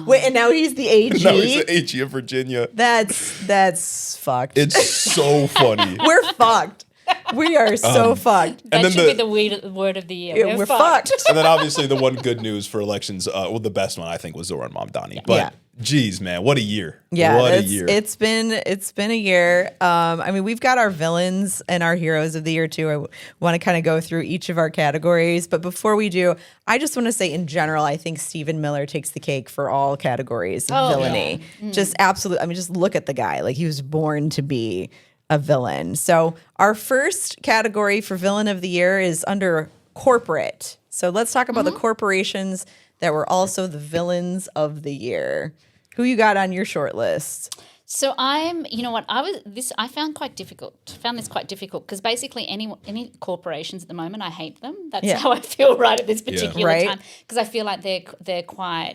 Speaker 1: Wait, and now he's the AG?
Speaker 3: Now he's the AG of Virginia.
Speaker 1: That's fucked.
Speaker 3: It's so funny.
Speaker 1: We're fucked. We are so fucked.
Speaker 3: And
Speaker 2: That
Speaker 3: then
Speaker 2: should be the word of the year.
Speaker 1: We're fucked.
Speaker 3: And then obviously the one good news for elections, the best one I think was Zoran Mamdani. But geez, man, what a year.
Speaker 1: Yeah,
Speaker 3: what a year.
Speaker 1: It's been a year. I mean, we've got our villains and our heroes of the year too. I want to kind of go through each of our categories, but before we do, I just want to say in general, I think Stephen Miller takes the cake for all categories of villainy. Just absolutely. I mean, just look at the guy. Like, he was born to be a villain. So our first category for villain of the year is under corporate. So let's talk about the corporations that were also the villains of the year. Who you got on your short list?
Speaker 2: So you know what, I found quite difficult. Found this quite difficult because basically any corporations at the moment, I hate them. That's how I feel right at this particular
Speaker 1: Right.
Speaker 2: time, because I feel like they're quite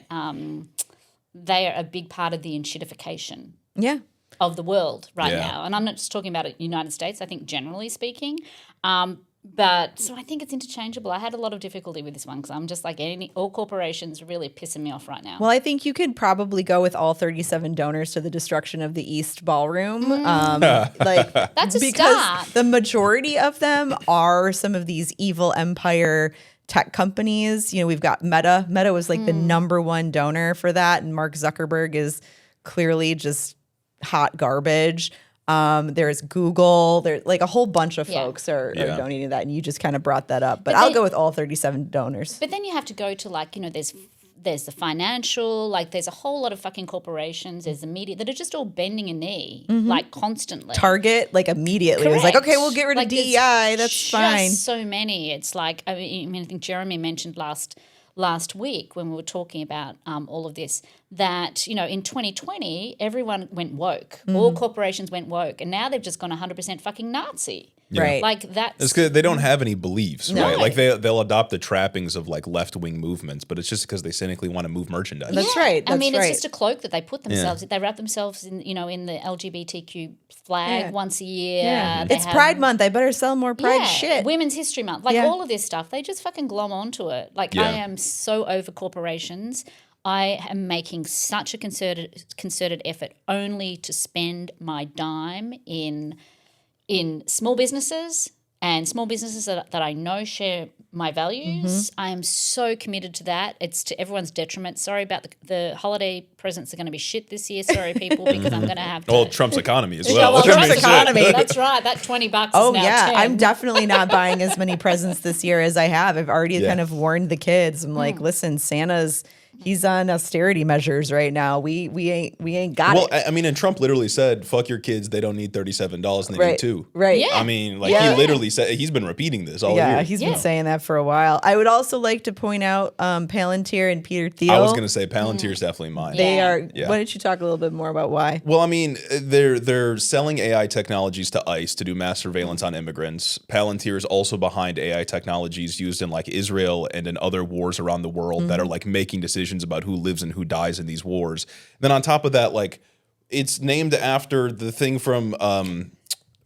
Speaker 2: they are a big part of the enshittification
Speaker 1: Yeah.
Speaker 2: of the world right
Speaker 3: Yeah.
Speaker 2: now. And I'm not just talking about the United States, I think generally speaking. But so I think it's interchangeable. I had a lot of difficulty with this one because I'm just like, all corporations are really pissing me off right now.
Speaker 1: Well, I think you could probably go with all 37 donors to the destruction of the East Ballroom.
Speaker 2: That's a
Speaker 1: because
Speaker 2: start.
Speaker 1: the majority of them are some of these evil empire tech companies. We've got Meta. Meta was like the number one donor for that, and Mark Zuckerberg is clearly just hot garbage. There's Google. There's like a whole bunch of folks are donating that, and you just kind of brought that up. But I'll go with all 37 donors.
Speaker 2: But then you have to go to there's the financial, like there's a whole lot of fucking corporations, there's the media that are just all bending a knee, like constantly.
Speaker 1: Target, like immediately, was like,
Speaker 2: Correct.
Speaker 1: okay, we'll get rid of
Speaker 2: Like, there's
Speaker 1: DEI. That's
Speaker 2: just
Speaker 1: fine.
Speaker 2: so many. It's like, I mean, I think Jeremy mentioned last week when we were talking about all of this, that, in 2020, everyone went woke. All corporations went woke. And now they've just gone 100% fucking Nazi.
Speaker 1: Right.
Speaker 2: Like that's...
Speaker 3: It's because they don't have any beliefs,
Speaker 2: No.
Speaker 3: right? Like they'll adopt the trappings of like left wing movements, but it's just because they cynically want to move merchandise.
Speaker 1: That's right.
Speaker 2: I mean,
Speaker 1: That's
Speaker 2: it's
Speaker 1: right.
Speaker 2: just a cloak that they put themselves. They wrap themselves in, in the LGBTQ flag once a year. They
Speaker 1: It's
Speaker 2: have-
Speaker 1: Pride Month. I better sell more Pride shit.
Speaker 2: Women's History Month, like
Speaker 1: Yeah.
Speaker 2: all of this stuff, they just fucking glom onto it. Like, I am so over corporations. I am making such a concerted effort only to spend my dime in small businesses and small businesses that I know share my values. I am so committed to that. It's to everyone's detriment. Sorry about the holiday presents are going to be shit this year. Sorry, people, because I'm going to have to.
Speaker 3: Well, Trump's economy as well.
Speaker 2: Yeah, well,
Speaker 3: I mean,
Speaker 2: Trump's
Speaker 3: shit.
Speaker 1: economy.
Speaker 2: That's right. That $20 is
Speaker 1: Oh
Speaker 2: now
Speaker 1: yeah,
Speaker 2: 10.
Speaker 1: I'm definitely not buying as many presents this year as I have. I've already
Speaker 3: Yeah.
Speaker 1: kind of warned the kids. I'm like, listen, he's on austerity measures right now. We ain't got
Speaker 3: Well,
Speaker 1: it.
Speaker 3: I mean, and Trump literally said, "Fuck your kids. They don't need $37, and they need
Speaker 1: Right.
Speaker 3: two."
Speaker 1: Right.
Speaker 2: Yeah.
Speaker 3: I mean, like
Speaker 1: Yeah.
Speaker 3: he literally said he's been repeating this all
Speaker 1: Yeah,
Speaker 3: year.
Speaker 1: he's
Speaker 2: Yeah.
Speaker 1: been saying that for a while. I would also like to point out Palantir and Peter Thiel.
Speaker 3: I was going to say Palantir's definitely mine.
Speaker 1: They
Speaker 2: Yeah.
Speaker 1: are.
Speaker 3: Yeah.
Speaker 1: Why don't you talk a little bit more about why?
Speaker 3: Well, I mean, they're selling AI technologies to ICE to do mass surveillance on immigrants. Palantir is also behind AI technologies used in like Israel and in other wars around the world that are like making decisions about who lives and who dies in these wars. Then on top of that, like it's named after the thing from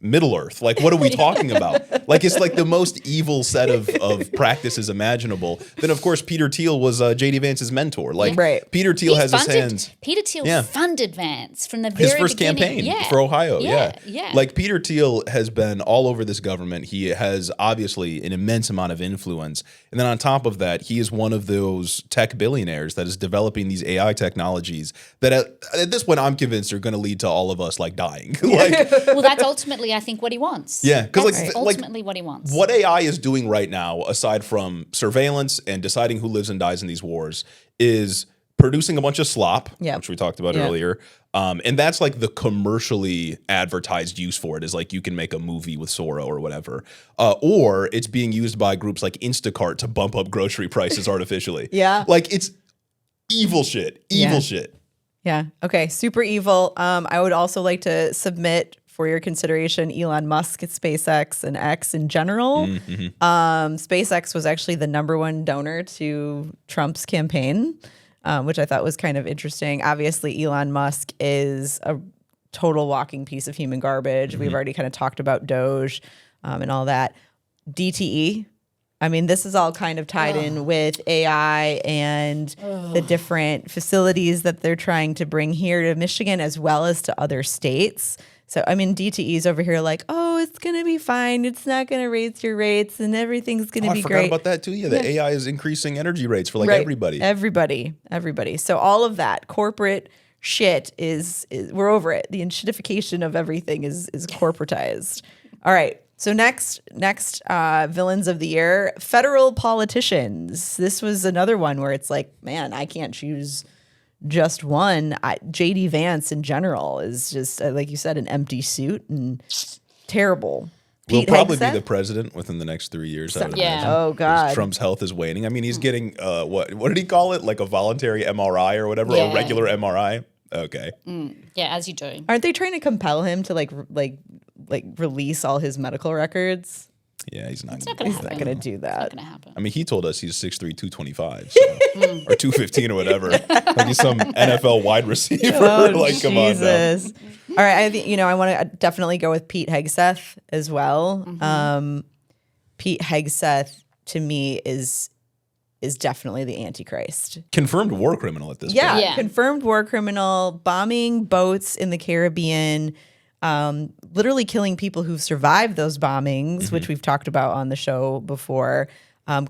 Speaker 3: Middle Earth. Like, what are we talking about? Like, it's like the most evil set of practices imaginable. Then, of course, Peter Thiel was JD Vance's mentor. Like,
Speaker 1: Right.
Speaker 3: Peter Thiel
Speaker 2: He
Speaker 3: has his
Speaker 2: funded-
Speaker 3: hands.
Speaker 2: Peter Thiel
Speaker 3: Yeah.
Speaker 2: funded Vance from the very
Speaker 3: His first
Speaker 2: beginning.
Speaker 3: campaign
Speaker 2: Yeah.
Speaker 3: for Ohio. Yeah.
Speaker 2: Yeah.
Speaker 3: Like Peter Thiel has been all over this government. He has obviously an immense amount of influence. And then on top of that, he is one of those tech billionaires that is developing these AI technologies that at this point I'm convinced are going to lead to all of us like dying. Like,
Speaker 2: Well, that's ultimately, I think, what he wants.
Speaker 3: Yeah, 'cause, like,
Speaker 2: That's
Speaker 3: like,
Speaker 2: ultimately what he wants.
Speaker 3: what AI is doing right now, aside from surveillance and deciding who lives and dies in these wars, is producing a bunch of slop,
Speaker 1: Yeah.
Speaker 3: which we talked about
Speaker 1: Yeah.
Speaker 3: earlier. And that's like the commercially advertised use for it is like you can make a movie with Sora or whatever. Or it's being used by groups like Instacart to bump up grocery prices artificially.
Speaker 1: Yeah.
Speaker 3: Like it's evil shit. Evil
Speaker 1: Yeah.
Speaker 3: shit.
Speaker 1: Yeah. Okay. Super evil. I would also like to submit for your consideration Elon Musk at SpaceX and X in general. SpaceX was actually the #1 donor to Trump's campaign, which I thought was kind of interesting. Obviously, Elon Musk is a total walking piece of human garbage. We've already kind of talked about Doge and all that. DTE. I mean, this is all kind of tied in with AI and the different facilities that they're trying to bring here to Michigan as well as to other states. So, I mean, DTE's over here like, oh, it's going to be fine. It's not going to raise your rates and everything's going to
Speaker 3: I
Speaker 1: be
Speaker 3: forgot
Speaker 1: great.
Speaker 3: about that too. Yeah, the AI is increasing energy rates for like
Speaker 1: Right.
Speaker 3: everybody.
Speaker 1: Everybody. So all of that corporate shit is we're over it. The shitification of everything is corporatized. All right. So next villains of the year, federal politicians. This was another one where it's like, man, I can't choose just one. JD Vance in general is just like you said, an empty suit and terrible.
Speaker 3: Will
Speaker 1: Pete
Speaker 3: probably
Speaker 1: Hegseth?
Speaker 3: be the president within the next 3 years. I would
Speaker 2: Yeah.
Speaker 3: imagine.
Speaker 1: Oh, God.
Speaker 3: 'Cause Trump's health is waning. I mean, he's getting what did he call it? Like a voluntary MRI or whatever,
Speaker 2: Yeah.
Speaker 3: a regular MRI. Okay.
Speaker 2: Yeah, as you do.
Speaker 1: Aren't they trying to compel him to like release all his medical records?
Speaker 3: Yeah, he's not.
Speaker 2: It's not going to happen.
Speaker 1: Not going to do that.
Speaker 2: Not going to happen.
Speaker 3: I mean, he told us he's 6'3", 225, so, or 215 or whatever. Like he's some NFL wide receiver. Like, come on now.
Speaker 1: Jesus. All right, I think I want to definitely go with Pete Hegseth as well. Pete Hegseth to me is definitely the Antichrist.
Speaker 3: Confirmed war criminal at this
Speaker 1: Yeah,
Speaker 3: point.
Speaker 2: Yeah.
Speaker 1: confirmed war criminal, bombing boats in the Caribbean, literally killing people who've survived those bombings, which we've talked about on the show before.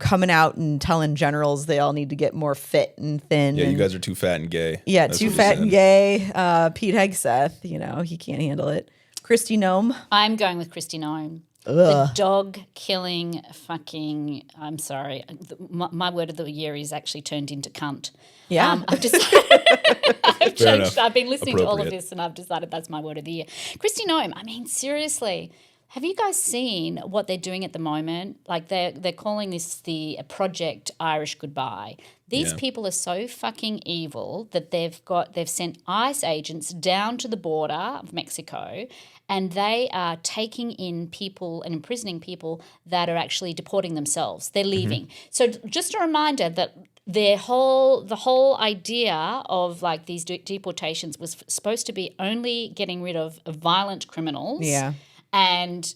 Speaker 1: Coming out and telling generals they all need to get more fit and thin.
Speaker 3: Yeah, you
Speaker 1: and-
Speaker 3: guys are too fat and gay.
Speaker 1: Yeah,
Speaker 3: That's
Speaker 1: too
Speaker 3: what he
Speaker 1: fat
Speaker 3: said.
Speaker 1: and gay. Pete Hegseth, he can't handle it. Christy Nome.
Speaker 2: I'm going with Christy Nome. The dog killing fucking, I'm sorry, my word of the year is actually turned into cunt.
Speaker 1: Yeah.
Speaker 2: I've decided,
Speaker 3: Fair enough.
Speaker 2: I've been listening to all of
Speaker 3: Appropriate.
Speaker 2: this and I've decided that's my word of the year. Christy Nome, I mean, seriously, have you guys seen what they're doing at the moment? Like they're calling this the Project Irish Goodbye. These
Speaker 3: Yeah.
Speaker 2: people are so fucking evil that they've sent ICE agents down to the border of Mexico and they are taking in people and imprisoning people that are actually deporting themselves. They're leaving. So just a reminder that the whole idea of like these deportations was supposed to be only getting rid of violent criminals.
Speaker 1: Yeah.
Speaker 2: And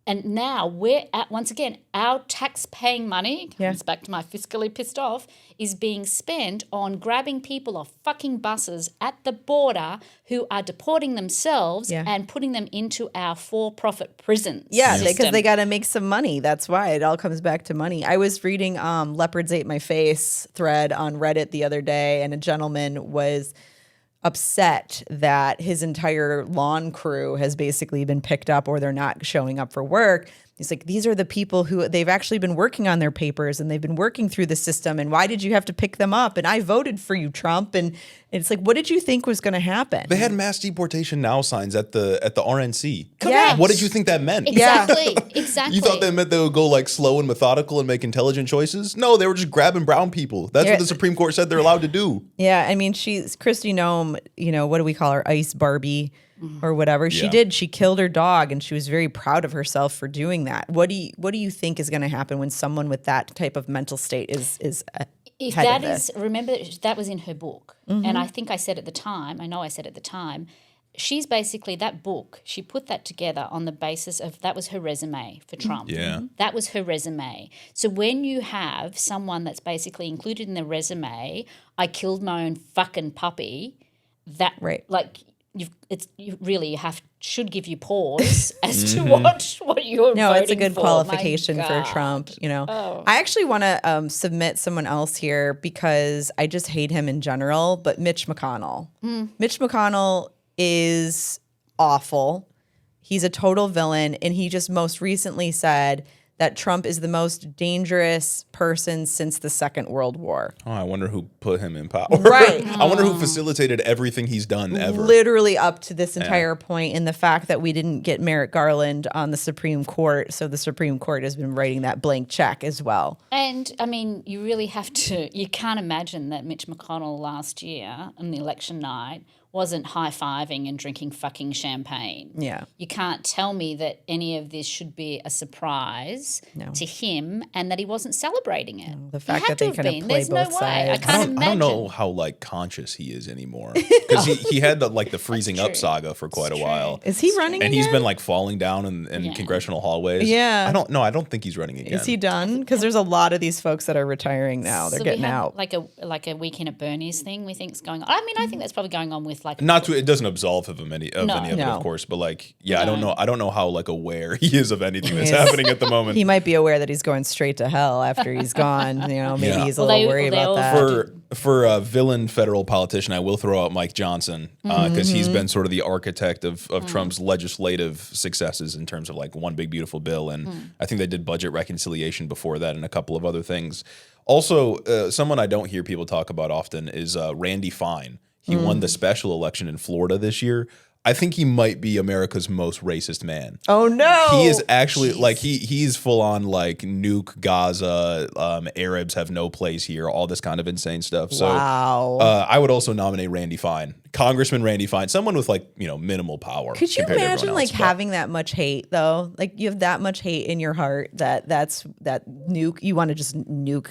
Speaker 2: And now we're at, once again, our tax-paying money, comes back to my fiscally pissed off, is being spent on grabbing people off fucking buses at the border who are deporting themselves and putting them into our for-profit prisons.
Speaker 1: Yeah, because they got to make some money. That's why it all comes back to money. I was reading Leopards Ate My Face thread on Reddit the other day, and a gentleman was upset that his entire lawn crew has basically been picked up or they're not showing up for work. He's like, these are the people who they've actually been working on their papers and they've been working through the system. And why did you have to pick them up? And I voted for you, Trump. And it's like, what did you think was going to happen?
Speaker 3: They had mass deportation now signs at the RNC.
Speaker 1: Correct.
Speaker 3: What did you think that meant?
Speaker 2: Exactly. Exactly.
Speaker 3: You thought that meant they would go like slow and methodical and make intelligent choices? No, they were just grabbing brown people. That's what the Supreme Court said they're allowed to do.
Speaker 1: Yeah, I mean, she's Kristi Noem, what do we call her? Ice Barbie or whatever. She killed her dog and she was very proud of herself for doing that. What do you think is going to happen when someone with that type of mental state is
Speaker 2: if that is, remember that was in her book. And I think I said at the time, she's basically, that book, she put that together on the basis of, that was her resume for Trump.
Speaker 3: Yeah.
Speaker 2: That was her resume. So when you have someone that's basically included in the resume, I killed my own fucking puppy, that like should give you pause as to what you're
Speaker 1: No,
Speaker 2: voting
Speaker 1: it's a good
Speaker 2: for.
Speaker 1: qualification
Speaker 2: My
Speaker 1: for
Speaker 2: God.
Speaker 1: Trump. I actually want to submit someone else here because I just hate him in general, but Mitch McConnell. Mitch McConnell is awful. He's a total villain. And he just most recently said that Trump is the most dangerous person since the Second World War.
Speaker 3: Oh, I wonder who put him in power.
Speaker 1: Right.
Speaker 3: I wonder who facilitated everything he's done ever.
Speaker 1: Literally up to this entire point, in the fact that we didn't get Merrick Garland on the Supreme Court. So the Supreme Court has been writing that blank check as well.
Speaker 2: And, I mean, you really have to – you can't imagine that Mitch McConnell last year on the election night wasn't high-fiving and drinking fucking champagne.
Speaker 1: Yeah.
Speaker 2: You can't tell me that any of this should be a surprise to him and that he wasn't celebrating it.
Speaker 1: The fact that they kind of play
Speaker 2: There's
Speaker 1: both
Speaker 2: no way. I
Speaker 1: sides.
Speaker 2: can't imagine.
Speaker 3: I don't know how like conscious he is anymore because he had the freezing up
Speaker 2: true.
Speaker 3: saga for quite a while.
Speaker 1: Is he running
Speaker 3: And
Speaker 1: again?
Speaker 3: he's been like falling down in congressional hallways.
Speaker 1: Yeah.
Speaker 3: I don't think he's running again.
Speaker 1: Is he done? Because there's a lot of these folks that are retiring now. They're
Speaker 2: So
Speaker 1: getting
Speaker 2: we have
Speaker 1: out.
Speaker 2: like a weekend at Bernie's thing we think is going on. I mean, I think that's probably going on with like
Speaker 3: It doesn't absolve him of any of it,
Speaker 1: No.
Speaker 3: of course. But like, I don't know how like aware he is of anything that's happening at the moment.
Speaker 1: He might be aware that he's going straight to hell after he's gone. Maybe he's a little worried about that.
Speaker 3: For a villain federal politician, I will throw out Mike Johnson because he's been sort of the architect of Trump's legislative successes in terms of like one big beautiful bill, and I think they did budget reconciliation before that and a couple of other things. Also, someone I don't hear people talk about often is Randy Fine. He won the special election in Florida this year. I think he might be America's most racist man.
Speaker 1: Oh no!
Speaker 3: He is actually like he's full on like nuke Gaza. Arabs have no place here. All this kind of insane stuff. So
Speaker 1: Wow.
Speaker 3: I would also nominate Randy Fine, Congressman Randy Fine, someone with like minimal power.
Speaker 1: Could you
Speaker 3: compared to
Speaker 1: imagine
Speaker 3: everyone
Speaker 1: like
Speaker 3: else, but-
Speaker 1: having that much hate though? Like you have that much hate in your heart that nuke. You want to just nuke.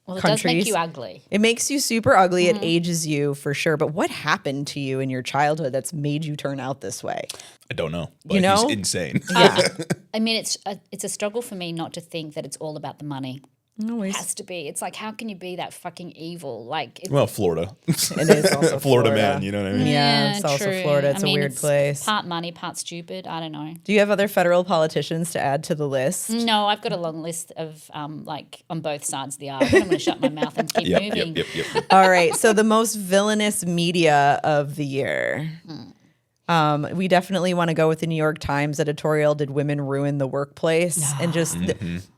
Speaker 2: well, it
Speaker 1: countries.
Speaker 2: does make you ugly.
Speaker 1: It makes you super ugly. It ages you for sure. But what happened to you in your childhood that's made you turn out this way?
Speaker 3: I don't know. But he's insane.
Speaker 1: Yeah.
Speaker 2: I mean, it's a struggle for me not to think that it's all about the money.
Speaker 1: Always.
Speaker 2: It has to be. It's like, how can you be that fucking evil? Like, it's,
Speaker 3: Well, Florida.
Speaker 1: It is also
Speaker 3: Florida man, you know what I mean?
Speaker 1: Yeah, it's also
Speaker 2: true.
Speaker 1: Florida. It's
Speaker 2: I mean,
Speaker 1: a weird place.
Speaker 2: Part money, part stupid. I don't know.
Speaker 1: Do you have other federal politicians to add to the list?
Speaker 2: No, I've got a long list of like on both sides of the aisle. But I'm going to shut my mouth and keep moving.
Speaker 3: Yep.
Speaker 1: All right. So the most villainous media of the year. We definitely want to go with the New York Times editorial, Did Women Ruin the Workplace? And just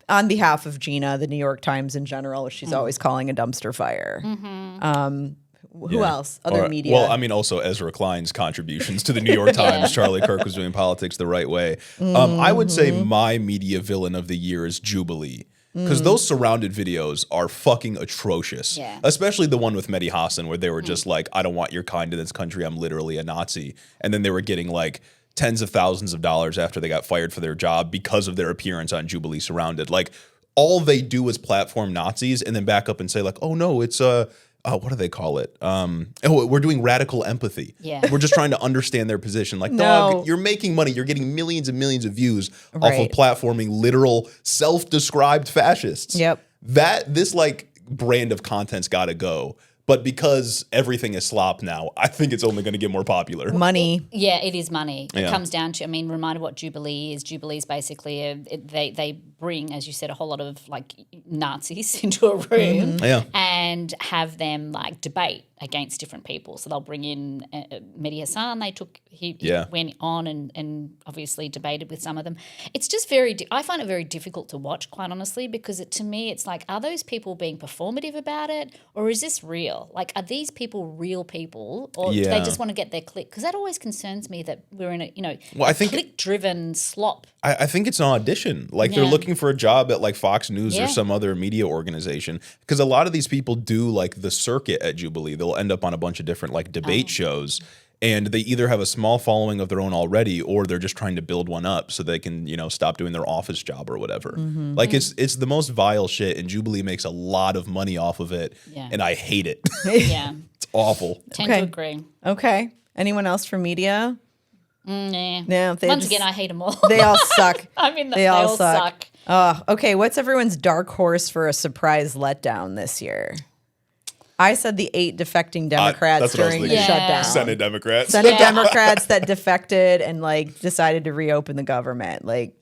Speaker 1: on behalf of Gina, the New York Times in general, which she's always calling a dumpster fire. Who else? Other media?
Speaker 3: Well, I mean, also Ezra Klein's contributions to the New York Times. Charlie Kirk was doing politics the right way. I would say my media villain of the year is Jubilee. Because those surrounded videos are fucking atrocious.
Speaker 2: Yeah.
Speaker 3: Especially the one with Mehdi Hassan where they were just like, I don't want your kind in this country. I'm literally a Nazi. And then they were getting like tens of thousands of dollars after they got fired for their job because of their appearance on Jubilee Surrounded. Like all they do is platform Nazis and then back up and say like, oh no, it's what do they call it? We're doing radical empathy.
Speaker 2: Yeah.
Speaker 3: We're just trying to understand their position. Like, dog, you're making money. You're getting millions and millions of views off of platforming literal self-described fascists.
Speaker 1: Yep.
Speaker 3: This like brand of content's got to go. But because everything is slop now, I think it's only going to get more popular.
Speaker 1: Money.
Speaker 2: Yeah, it is money. It
Speaker 3: Yeah.
Speaker 2: comes down to, I mean, remind of what Jubilee is. Jubilee is basically, they bring, as you said, a whole lot of like Nazis into a room
Speaker 3: Yeah.
Speaker 2: and have them like debate against different people. So they'll bring in Mehdi Hassan. He went on and obviously debated with some of them. It's just I find it very difficult to watch, quite honestly, because to me it's like, are those people being performative about it, or is this real? Like, are these people real people, or do they just want to get their click? Because that always concerns me that we're in a click-driven slop.
Speaker 3: I think it's an audition. Like they're looking for a job at like Fox News or some other media organization. Because a lot of these people do like the circuit at Jubilee. They'll end up on a bunch of different like debate shows. And they either have a small following of their own already, or they're just trying to build one up so they can, stop doing their office job or whatever. Like it's the most vile shit, and Jubilee makes a lot of money off of it.
Speaker 2: Yeah.
Speaker 3: And I hate it.
Speaker 2: Yeah.
Speaker 3: It's awful.
Speaker 2: Tend to agree.
Speaker 1: Okay. Anyone else from media?
Speaker 2: Nah.
Speaker 1: No.
Speaker 2: Once again, I hate them all.
Speaker 1: They all suck.
Speaker 2: I mean, they all suck.
Speaker 1: Okay. What's everyone's dark horse for a surprise letdown this year? I said the 8 defecting Democrats during the shutdown.
Speaker 3: Senate Democrats.
Speaker 1: Senate Democrats that defected and like decided to reopen the government. Like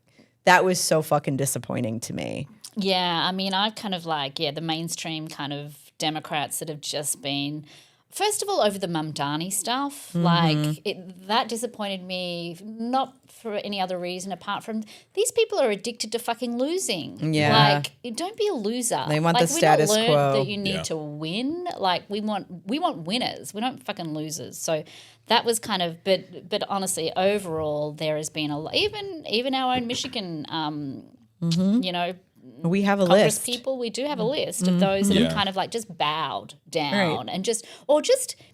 Speaker 1: that was so fucking disappointing to me.
Speaker 2: Yeah, I mean, I kind of like, the mainstream kind of Democrats that have just been, first of all, over the Mamdani stuff. Like that disappointed me, not for any other reason apart from these people are addicted to fucking losing.
Speaker 1: Yeah.
Speaker 2: Like, don't be a loser.
Speaker 1: They want
Speaker 2: like,
Speaker 1: the status
Speaker 2: we not
Speaker 1: quo.
Speaker 2: learned that you need to win. Like we want winners. We don't fucking losers. So that was kind of, but honestly, overall, there has been even our own Michigan,
Speaker 1: We have a
Speaker 2: Congress
Speaker 1: list.
Speaker 2: people, we do have a list of those that have kind of like just bowed down and just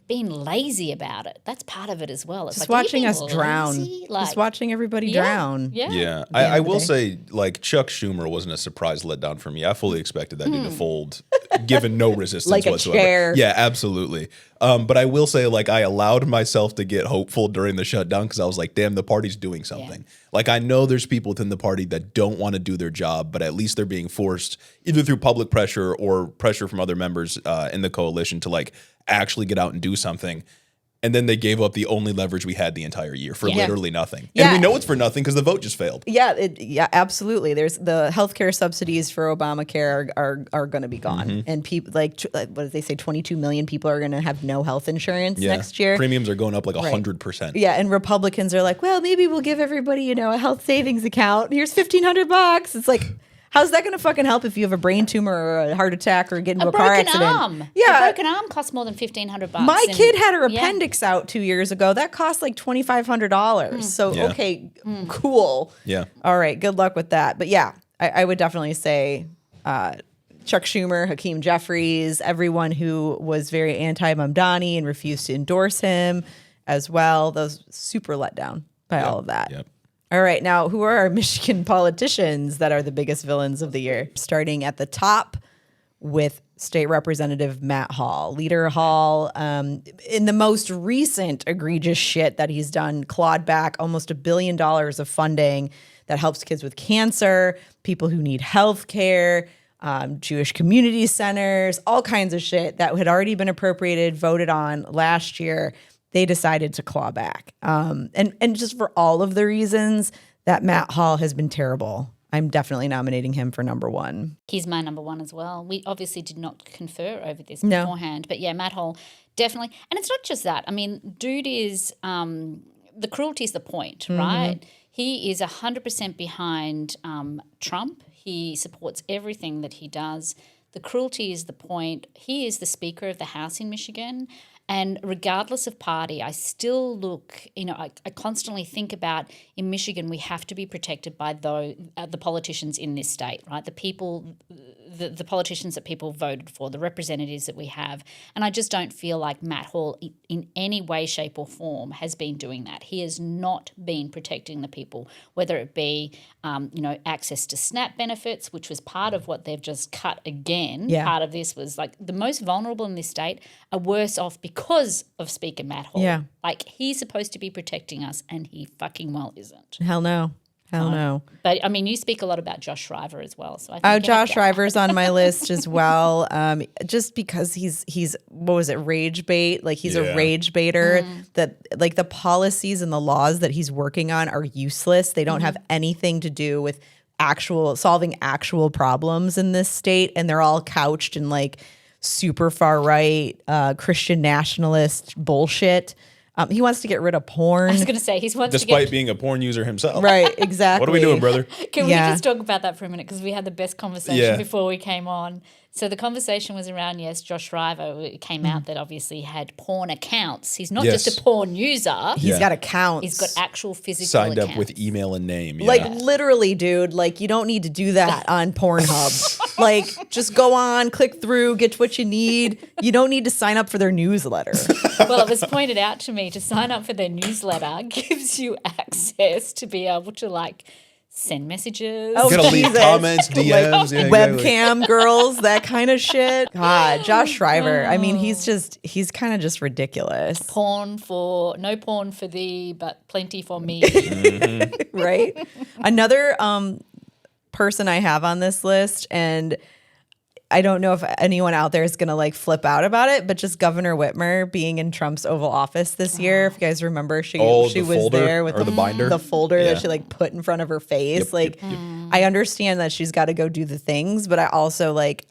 Speaker 2: being lazy about it. That's part of it as well. It's
Speaker 1: Just
Speaker 2: like,
Speaker 1: watching
Speaker 2: are you
Speaker 1: us
Speaker 2: being
Speaker 1: drown.
Speaker 2: lazy? Like,
Speaker 1: Just watching everybody drown.
Speaker 2: Yeah.
Speaker 3: Yeah,
Speaker 1: end
Speaker 3: I
Speaker 1: of the
Speaker 3: will
Speaker 1: day.
Speaker 3: say, like, Chuck Schumer wasn't a surprise letdown for me. I fully expected that dude to fold, given no resistance
Speaker 1: Like a
Speaker 3: whatsoever.
Speaker 1: chair.
Speaker 3: Yeah, absolutely. But I will say, like, I allowed myself to get hopeful during the shutdown because I was like, damn, the party's doing something. Like, I know there's people within the party that don't want to do their job, but at least they're being forced either through public pressure or pressure from other members in the coalition to, like, actually get out and do something. And then they gave up the only leverage we had the entire year for literally nothing.
Speaker 1: Yeah.
Speaker 3: And we know it's for nothing because the vote just failed.
Speaker 1: Yeah, absolutely. There's the healthcare subsidies for Obamacare are going to be gone, and people like what did they say? 22 million people are going to have no health insurance next year.
Speaker 3: Premiums are going up like 100%.
Speaker 1: Yeah, and Republicans are like, well, maybe we'll give everybody a health savings account. Here's $1,500. It's like, how's that going to fucking help if you have a brain tumor or a heart attack or get into a car accident?
Speaker 2: Arm.
Speaker 1: Yeah,
Speaker 2: A broken arm costs more than $1,500.
Speaker 1: my kid had her appendix out 2 years ago. That cost like $2,500. So, okay, cool.
Speaker 3: Yeah.
Speaker 1: All right, good luck with that. But yeah, I would definitely say Chuck Schumer, Hakeem Jeffries, everyone who was very anti-Mamdani and refused to endorse him as well. Those super let down by all of that.
Speaker 3: Yep.
Speaker 1: All right, now who are our Michigan politicians that are the biggest villains of the year? Starting at the top with State Representative Matt Hall. Leader Hall, in the most recent egregious shit that he's done, clawed back almost $1 billion of funding that helps kids with cancer, people who need health care, Jewish community centers, all kinds of shit that had already been appropriated, voted on last year. They decided to claw back. And just for all of the reasons that Matt Hall has been terrible, I'm definitely nominating him for number one.
Speaker 2: He's my number one as well. We obviously did not confer over this beforehand, but yeah, Matt Hall, definitely. And it's not just that. I mean, dude is, the cruelty is the point, right? He is 100% behind Trump. He supports everything that he does. The cruelty is the point. He is the Speaker of the House in Michigan. And regardless of party, I still look, I constantly think about in Michigan, we have to be protected by the politicians in this state, right? The people the politicians that people voted for, the representatives that we have. And I just don't feel like Matt Hall in any way, shape or form has been doing that. He has not been protecting the people, whether it be, access to SNAP benefits, which was part of what they've just cut again.
Speaker 1: Yeah.
Speaker 2: Part of this was like the most vulnerable in this state are worse off because of Speaker Matt Hall.
Speaker 1: Yeah.
Speaker 2: Like he's supposed to be protecting us and he fucking well isn't.
Speaker 1: Hell no. Hell no.
Speaker 2: But I mean, you speak a lot about Josh Shriver as well. So I think
Speaker 1: Oh,
Speaker 2: you have
Speaker 1: Josh
Speaker 2: to-
Speaker 1: Shriver's on my list as well. Just because he's what was it, rage bait? Like he's
Speaker 3: Yeah.
Speaker 1: a rage baiter. That like the policies and the laws that he's working on are useless. They don't have anything to do with solving actual problems in this state, and they're all couched in like super far right Christian nationalist bullshit. He wants to get rid of porn.
Speaker 2: I was going to say, he wants
Speaker 3: Despite
Speaker 2: to get...
Speaker 3: being a porn user himself.
Speaker 1: Right, exactly.
Speaker 3: What are we doing, brother?
Speaker 2: Can
Speaker 1: Yeah.
Speaker 2: we just talk about that for a minute? Because we had the best conversation
Speaker 3: Yeah.
Speaker 2: before we came on. So the conversation was around, yes, Josh Shriver. It came out that obviously had porn accounts. He's not
Speaker 3: Yes.
Speaker 2: just a porn user.
Speaker 1: He's
Speaker 3: Yeah.
Speaker 1: got accounts.
Speaker 2: He's got actual physical
Speaker 3: Signed
Speaker 2: accounts.
Speaker 3: up with email and name. Yeah.
Speaker 1: Like literally, dude, like you don't need to do that on Pornhub. Like just go on, click through, get what you need. You don't need to sign up for their newsletter.
Speaker 2: Well, it was pointed out to me to sign up for their newsletter gives you access to be able to like send messages.
Speaker 1: Oh,
Speaker 3: You gotta leave
Speaker 1: Jesus.
Speaker 3: comments, DMs, yeah, exactly.
Speaker 1: Webcam girls, that kind of shit. God, Josh Shriver. I mean, he's kind of just ridiculous,
Speaker 2: No porn for thee, but plenty for me.
Speaker 1: right? Another person I have on this list, and I don't know if anyone out there is going to like flip out about it, but just Governor Whitmer being in Trump's Oval Office this year. If you guys remember, she
Speaker 3: the
Speaker 1: was
Speaker 3: folder
Speaker 1: there with
Speaker 3: or the binder?
Speaker 1: the folder
Speaker 3: Yeah.
Speaker 1: that she like put in front of her face.
Speaker 3: Yep,
Speaker 1: like, I understand that she's got to go do the things, but I also like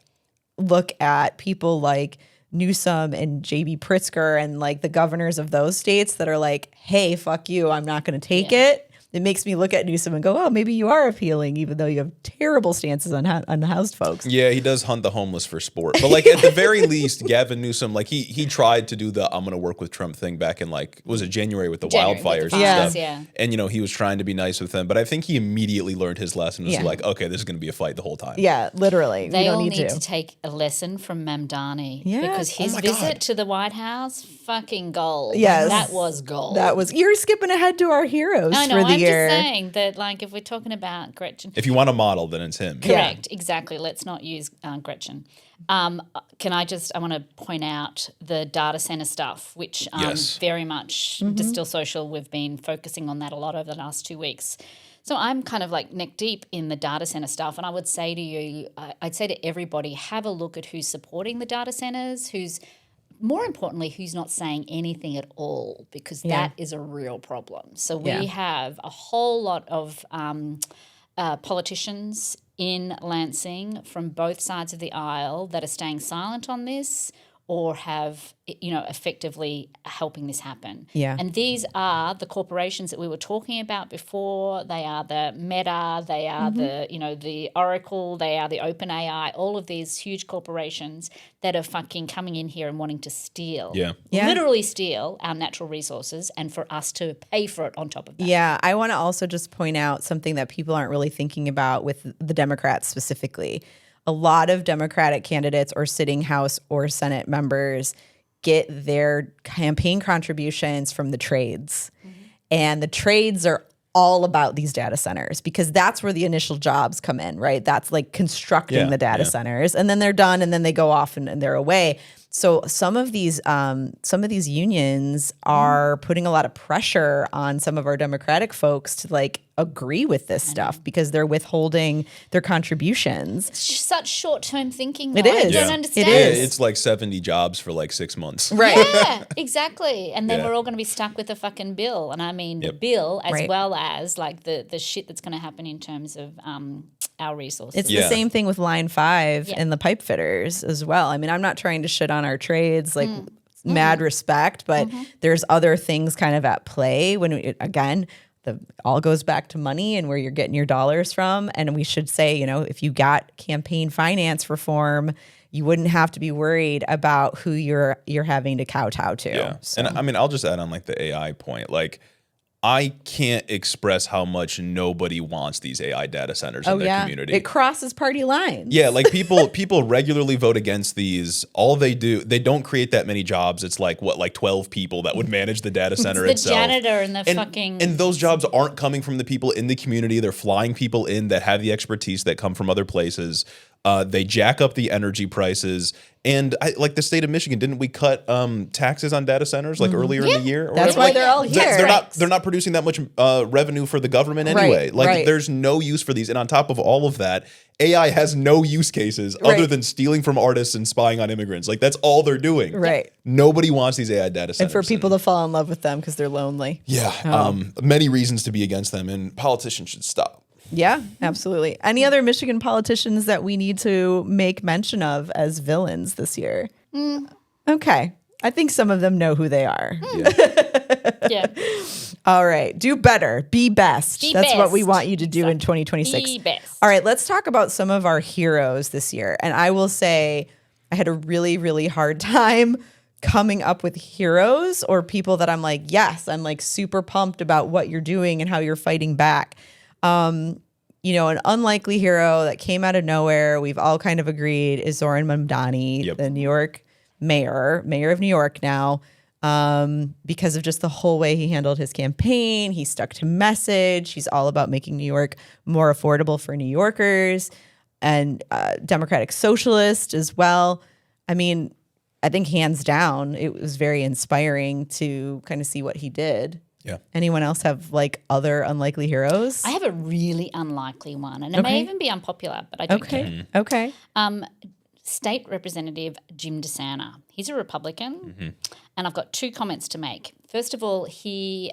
Speaker 1: look at people like Newsom and JB Pritzker and like the governors of those states that are like, hey, fuck you, I'm not going to take it. It makes me look at Newsom and go, oh, maybe you are appealing, even though you have terrible stances on unhoused folks.
Speaker 3: Yeah, he does hunt the homeless for sport. But like at the very least, Gavin Newsom, like he tried to do the I'm gonna work with Trump thing back in like was it January with the
Speaker 2: January with the
Speaker 3: wildfires and
Speaker 2: fires,
Speaker 3: stuff.
Speaker 2: yeah.
Speaker 3: And he was trying to be nice with them. But I think he immediately learned his lesson and was
Speaker 1: Yeah.
Speaker 3: like, okay, this is gonna be a fight the whole time.
Speaker 1: Yeah, literally.
Speaker 2: They
Speaker 1: we don't
Speaker 2: all
Speaker 1: need
Speaker 2: need
Speaker 1: to.
Speaker 2: to take a lesson from Mamdani.
Speaker 1: Yes.
Speaker 2: Because his
Speaker 3: my
Speaker 2: visit
Speaker 3: God.
Speaker 2: to the White House, fucking gold.
Speaker 1: Yes.
Speaker 2: That was gold.
Speaker 1: You're skipping ahead to our heroes
Speaker 2: I know,
Speaker 1: for the
Speaker 2: I'm
Speaker 1: year.
Speaker 2: just saying that, like, if we're talking about Gretchen,
Speaker 3: If you want a model, then it's him.
Speaker 2: correct, exactly. Let's not use Gretchen. I want to point out the data center stuff, which
Speaker 3: Yes.
Speaker 2: very much Distill Social, we've been focusing on that a lot over the last 2 weeks. So I'm kind of like neck deep in the data center stuff. And I would say to you, I'd say to everybody, have a look at who's supporting the data centers, more importantly, who's not saying anything at all, because that is a real problem. So we
Speaker 1: Yeah.
Speaker 2: have a whole lot of politicians in Lansing from both sides of the aisle that are staying silent on this or have, effectively helping this happen.
Speaker 1: Yeah.
Speaker 2: And these are the corporations that we were talking about before. They are the Meta, they are the Oracle, they are the OpenAI, all of these huge corporations that are fucking coming in here and wanting to steal.
Speaker 3: Yeah.
Speaker 1: Yeah.
Speaker 2: Literally steal our natural resources and for us to pay for it on top of that.
Speaker 1: Yeah, I want to also just point out something that people aren't really thinking about with the Democrats specifically. A lot of Democratic candidates or sitting House or Senate members get their campaign contributions from the trades. And the trades are all about these data centers because that's where the initial jobs come in, right? That's like constructing
Speaker 3: Yeah,
Speaker 1: the data
Speaker 3: yeah.
Speaker 1: centers, and then they're done and then they go off and they're away. So some of these unions are putting a lot of pressure on some of our Democratic folks to like agree with this stuff because they're withholding their contributions.
Speaker 2: Such short-term thinking.
Speaker 1: It
Speaker 2: though. I
Speaker 1: is.
Speaker 2: don't
Speaker 1: It
Speaker 2: understand.
Speaker 3: Yeah,
Speaker 1: is.
Speaker 3: it's like 70 jobs for like 6 months.
Speaker 1: Right.
Speaker 2: Yeah, exactly. And then
Speaker 3: Yeah.
Speaker 2: we're all going to be stuck with a fucking bill. And I mean the
Speaker 3: Yep.
Speaker 2: bill as
Speaker 1: Right.
Speaker 2: well as like the shit that's going to happen in terms of our resources.
Speaker 1: It's
Speaker 3: Yeah.
Speaker 1: the same thing with Line 5
Speaker 2: Yeah.
Speaker 1: and the pipe fitters as well. I mean, I'm not trying to shit on our trades, like mad respect, but there's other things kind of at play when, again, the all goes back to money and where you're getting your dollars from. And we should say, if you got campaign finance reform, you wouldn't have to be worried about who you're having to kowtow to.
Speaker 3: Yeah.
Speaker 1: So,
Speaker 3: And I mean, I'll just add on like the AI point. Like, I can't express how much nobody wants these AI data centers in their community.
Speaker 1: It crosses party lines.
Speaker 3: Yeah, like people regularly vote against these. All they do, they don't create that many jobs. It's like 12 people that would manage the data center
Speaker 2: the
Speaker 3: itself.
Speaker 2: janitor and the fucking...
Speaker 3: And those jobs aren't coming from the people in the community. They're flying people in that have the expertise that come from other places. They jack up the energy prices. And like the state of Michigan, didn't we cut taxes on data centers like earlier in the year? Or
Speaker 1: That's
Speaker 3: whatever?
Speaker 1: why
Speaker 3: Like,
Speaker 1: they're all here.
Speaker 3: They're not producing that much revenue for the government anyway. There's no use for these. And on top of all of that, AI has no use cases other than stealing from artists and spying on immigrants. Like that's all they're doing.
Speaker 1: Right.
Speaker 3: Nobody wants these AI data centers.
Speaker 1: And for people to fall in love with them because they're lonely.
Speaker 3: Yeah. Many reasons to be against them, and politicians should stop.
Speaker 1: Yeah, absolutely. Any other Michigan politicians that we need to make mention of as villains this year? Okay. I think some of them know who they are.
Speaker 2: Yeah.
Speaker 1: All right. Do better. Be best.
Speaker 2: Be
Speaker 1: That's what
Speaker 2: best.
Speaker 1: we want you to do in 2026.
Speaker 2: Be best.
Speaker 1: All right. Let's talk about some of our heroes this year. And I will say I had a really, really hard time coming up with heroes or people that I'm like, yes, I'm like super pumped about what you're doing and how you're fighting back. An unlikely hero that came out of nowhere, we've all kind of agreed, is Zoran Mamdani, the New York mayor of New York now, because of just the whole way he handled his campaign. He stuck to message. He's all about making New York more affordable for New Yorkers, and democratic socialist as well. I mean, I think hands down, it was very inspiring to kind of see what he did.
Speaker 3: Yeah.
Speaker 1: Anyone else have like other unlikely heroes?
Speaker 2: I have a really unlikely one, and it may even be unpopular, but I don't care.
Speaker 1: Okay.
Speaker 2: State Representative Jim DeSantis. He's a Republican, and I've got two comments to make. First of all, he's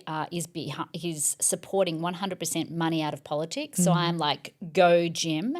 Speaker 2: supporting 100% money out of politics, so I'm like, go Jim.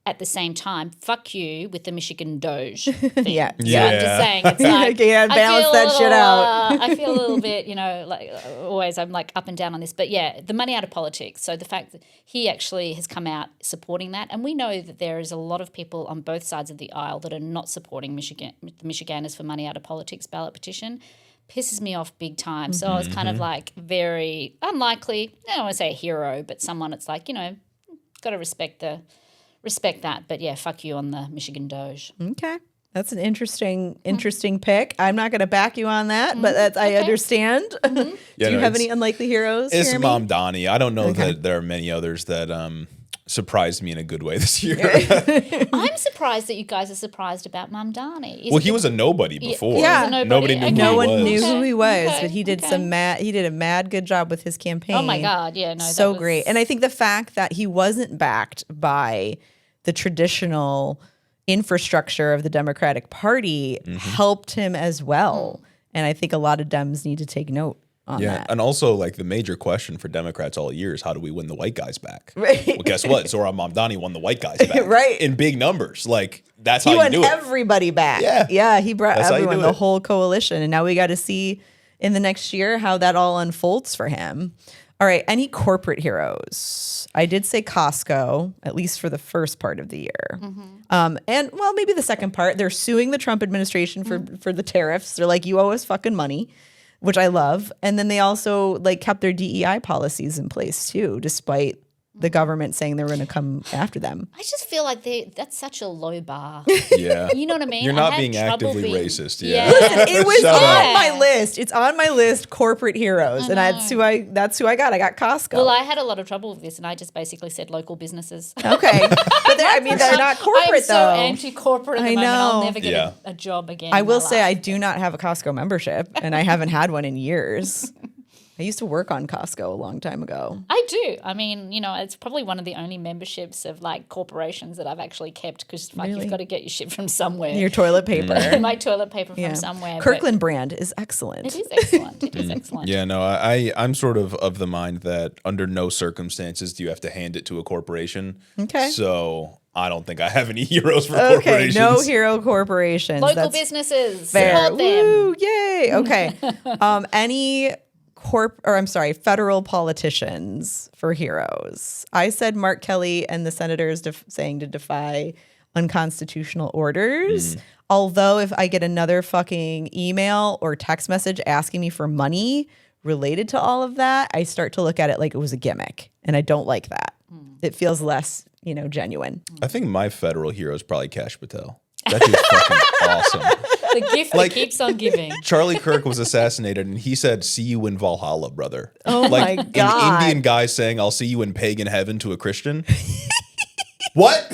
Speaker 2: At the same time, fuck you with the Michigan Doge thing.
Speaker 1: Yeah.
Speaker 2: So I'm just saying, it's like,
Speaker 1: Yeah, balance that shit out.
Speaker 2: I feel a little bit, like always I'm like up and down on this. But yeah, the money out of politics. So the fact that he actually has come out supporting that. And we know that there is a lot of people on both sides of the aisle that are not supporting the Michiganders for money out of politics ballot petition. Pisses me off big time. So I was kind of like very unlikely. I don't want to say a hero, but someone it's like, got to respect that. But yeah, fuck you on the Michigan Doge.
Speaker 1: Okay. That's an interesting pick. I'm not going to back you on that, but I understand. Do you have any unlikely heroes?
Speaker 3: It's
Speaker 1: Jeremy?
Speaker 3: Mamdani. I don't know that there are many others that surprised me in a good way this year.
Speaker 2: I'm surprised that you guys are surprised about Mamdani.
Speaker 3: He was a nobody before.
Speaker 1: Yeah.
Speaker 3: Nobody knew
Speaker 1: No
Speaker 3: who
Speaker 1: one
Speaker 3: he was.
Speaker 1: knew who he was,
Speaker 2: Okay.
Speaker 1: but he did he did a mad good job with his campaign.
Speaker 2: Oh my God, yeah, no,
Speaker 1: so
Speaker 2: that was...
Speaker 1: great. And I think the fact that he wasn't backed by the traditional infrastructure of the Democratic Party helped him as well. And I think a lot of Dems need to take note on that.
Speaker 3: And also like the major question for Democrats all year is how do we win the white guys back?
Speaker 1: Right.
Speaker 3: Well, guess what? Zoran Mamdani won the white guys back.
Speaker 1: Right.
Speaker 3: In big numbers. Like that's
Speaker 1: He
Speaker 3: how you
Speaker 1: won
Speaker 3: do it.
Speaker 1: everybody back.
Speaker 3: Yeah.
Speaker 1: He brought
Speaker 3: That's how you
Speaker 1: everyone,
Speaker 3: do
Speaker 1: the
Speaker 3: it.
Speaker 1: whole coalition. And now we got to see in the next year how that all unfolds for him. All right, any corporate heroes? I did say Costco, at least for the first part of the year. And well, maybe the second part. They're suing the Trump administration for the tariffs. They're like, you owe us fucking money, which I love. And then they also like kept their DEI policies in place too, despite the government saying they were going to come after them.
Speaker 2: I just feel like that's such a low bar.
Speaker 3: Yeah.
Speaker 2: You know what I mean?
Speaker 3: You're
Speaker 2: I
Speaker 3: not
Speaker 2: had
Speaker 3: being
Speaker 2: trouble
Speaker 3: actively
Speaker 2: being-
Speaker 3: racist. Yeah.
Speaker 1: It was
Speaker 3: Shut
Speaker 1: on
Speaker 3: up.
Speaker 1: my list. It's on my list. Corporate heroes, and that's who I got. I got Costco.
Speaker 2: Well, I had a lot of trouble with this, and I just basically said local businesses.
Speaker 1: Okay, but they're not corporate
Speaker 2: I'm so
Speaker 1: though.
Speaker 2: anti-corporate at the
Speaker 1: I
Speaker 2: moment. I'll
Speaker 1: know.
Speaker 2: never get a job again.
Speaker 1: I
Speaker 2: in
Speaker 1: will
Speaker 2: my
Speaker 1: say I
Speaker 2: life.
Speaker 1: do not have a Costco membership, and I haven't had one in years. I used to work on Costco a long time ago.
Speaker 2: I do. I mean, it's probably one of the only memberships of like corporations that I've actually kept because
Speaker 1: Really?
Speaker 2: you've got to get your shit from somewhere.
Speaker 1: Your toilet paper.
Speaker 2: My toilet paper
Speaker 1: Yeah.
Speaker 2: from somewhere. but
Speaker 1: Kirkland brand is excellent.
Speaker 2: It is excellent. It is excellent.
Speaker 3: Yeah, no, I'm sort of the mind that under no circumstances do you have to hand it to a corporation.
Speaker 1: Okay.
Speaker 3: So I don't think I have any heroes for
Speaker 1: Okay,
Speaker 3: corporations.
Speaker 1: no hero corporations.
Speaker 2: Local
Speaker 1: That's
Speaker 2: businesses.
Speaker 1: fair.
Speaker 2: Support them.
Speaker 1: Woo, yay. Okay. Any federal politicians for heroes. I said Mark Kelly and the senators saying to defy unconstitutional orders. Although if I get another fucking email or text message asking me for money related to all of that, I start to look at it like it was a gimmick. And I don't like that. It feels less, genuine.
Speaker 3: I think my federal hero is probably Kash Patel. That dude's fucking awesome.
Speaker 2: The gift that keeps on giving.
Speaker 3: Charlie Kirk was assassinated, and he said, "See you in Valhalla, brother."
Speaker 1: Oh my
Speaker 3: An
Speaker 1: God.
Speaker 3: Indian guy saying, "I'll see you in pagan heaven" to a Christian. What?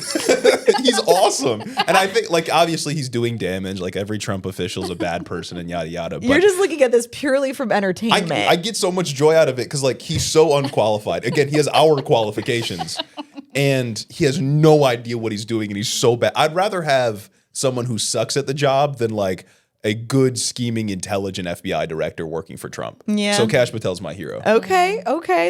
Speaker 3: He's awesome. And I think, obviously he's doing damage. Like, every Trump official's a bad person and yada, yada. But
Speaker 1: You're just looking at this purely from entertainment.
Speaker 3: I get so much joy out of it because, he's so unqualified. Again, he has our qualifications. And he has no idea what he's doing, and he's so bad. I'd rather have someone who sucks at the job than, a good, scheming, intelligent FBI director working for Trump.
Speaker 1: Yeah.
Speaker 3: So Kash Patel's my hero.
Speaker 1: Okay,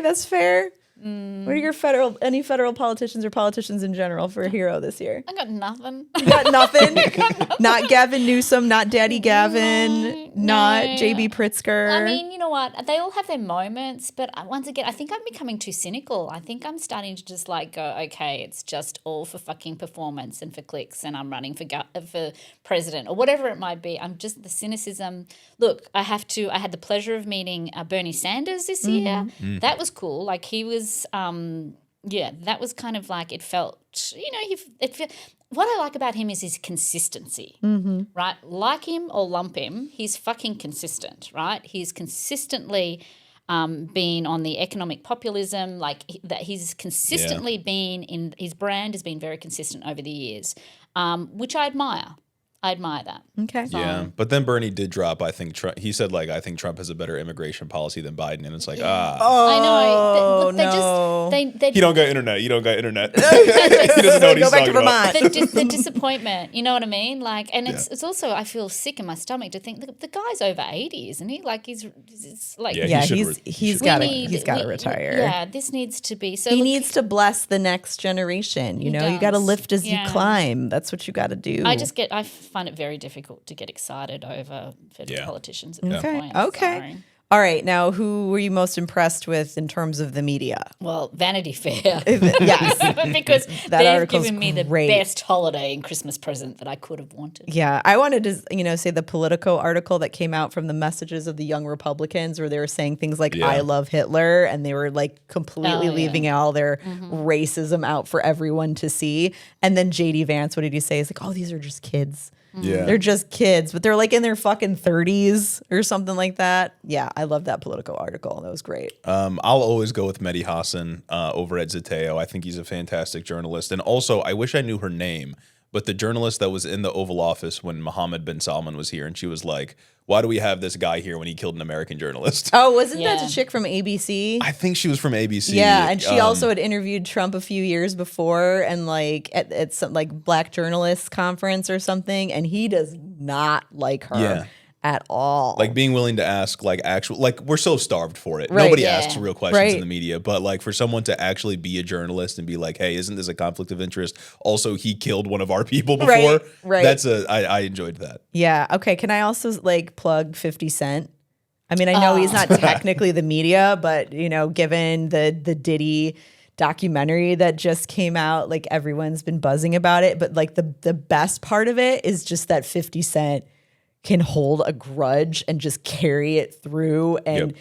Speaker 1: that's fair. What are your any federal politicians or politicians in general for a hero this year?
Speaker 2: I got nothing.
Speaker 1: You got nothing? Not Gavin Newsom, not Daddy Gavin, not JB Pritzker.
Speaker 2: I mean, you know what? They all have their moments, but once again, I think I'm becoming too cynical. I think I'm starting to just go, okay, it's just all for fucking performance and for clicks, and I'm running for president or whatever it might be. I'm just the cynicism. Look, I had the pleasure of meeting Bernie Sanders this year. That was cool. He was. That was kind of it felt, what I like about him is his consistency, right? Like him or lump him, he's fucking consistent, right? He's consistently been on the economic populism, that he's consistently been in, his brand has been very consistent over the years, which I admire. I admire that.
Speaker 1: Okay.
Speaker 3: Yeah, but then Bernie did drop. I think Trump, he said I think Trump has a better immigration policy than Biden, and it's
Speaker 2: I know.
Speaker 1: Oh,
Speaker 2: They
Speaker 1: no.
Speaker 2: just they
Speaker 3: he don't got internet. You don't got internet. He doesn't know what he's
Speaker 1: Go back to
Speaker 3: talking about.
Speaker 1: Vermont.
Speaker 2: the disappointment, you know what I mean? And it's also, I feel sick in my stomach to think the guy's over 80, isn't he?
Speaker 3: Yeah,
Speaker 1: he's got to retire.
Speaker 2: Yeah, this needs to be. So
Speaker 1: He needs to bless the next generation. You got to
Speaker 2: does.
Speaker 1: lift as you
Speaker 2: Yeah.
Speaker 1: climb. That's what you got to do.
Speaker 2: I find it very difficult to get excited over federal politicians at this point.
Speaker 1: Okay.
Speaker 2: Sorry.
Speaker 1: All right. Now, who were you most impressed with in terms of the media?
Speaker 2: Well, Vanity Fair.
Speaker 1: Yes.
Speaker 2: Because
Speaker 1: That
Speaker 2: they've
Speaker 1: article's
Speaker 2: given me the
Speaker 1: great.
Speaker 2: best holiday and Christmas present that I could have wanted.
Speaker 1: Yeah, I wanted to, say the Politico article that came out from the messages of the young Republicans where they were saying things like,
Speaker 3: Yeah.
Speaker 1: I love Hitler, and they were completely
Speaker 2: Oh, yeah.
Speaker 1: leaving all their racism out for everyone to see. And then JD Vance, what did he say? He's like, oh, these are just kids.
Speaker 3: Yeah.
Speaker 1: They're just kids, but they're in their fucking 30s or something like that. Yeah, I love that Politico article. That was great.
Speaker 3: I'll always go with Mehdi Hassan over at Zateo. I think he's a fantastic journalist. And also, I wish I knew her name, but the journalist that was in the Oval Office when Mohammed bin Salman was here, and she was like, why do we have this guy here when he killed an American journalist?
Speaker 1: Oh, wasn't that
Speaker 2: Yeah.
Speaker 1: the chick from ABC?
Speaker 3: I think she was from ABC.
Speaker 1: Yeah, and she also had interviewed Trump a few years before, and at some Black Journalists Conference or something, and he does not like her
Speaker 3: Yeah.
Speaker 1: at all.
Speaker 3: being willing to ask actual we're so starved for it.
Speaker 1: Right.
Speaker 3: Nobody
Speaker 2: Yeah.
Speaker 3: asks real questions
Speaker 1: Right.
Speaker 3: in the media, but for someone to actually be a journalist and be like, hey, isn't this a conflict of interest? Also, he killed one of our people before.
Speaker 1: Right, right.
Speaker 3: That's I enjoyed that.
Speaker 1: Yeah. Okay. Can I also plug 50 Cent? I mean, I know he's not technically the media, but given the Diddy documentary that just came out, everyone's been buzzing about it. But the best part of it is just that 50 Cent can hold a grudge and just carry it through. And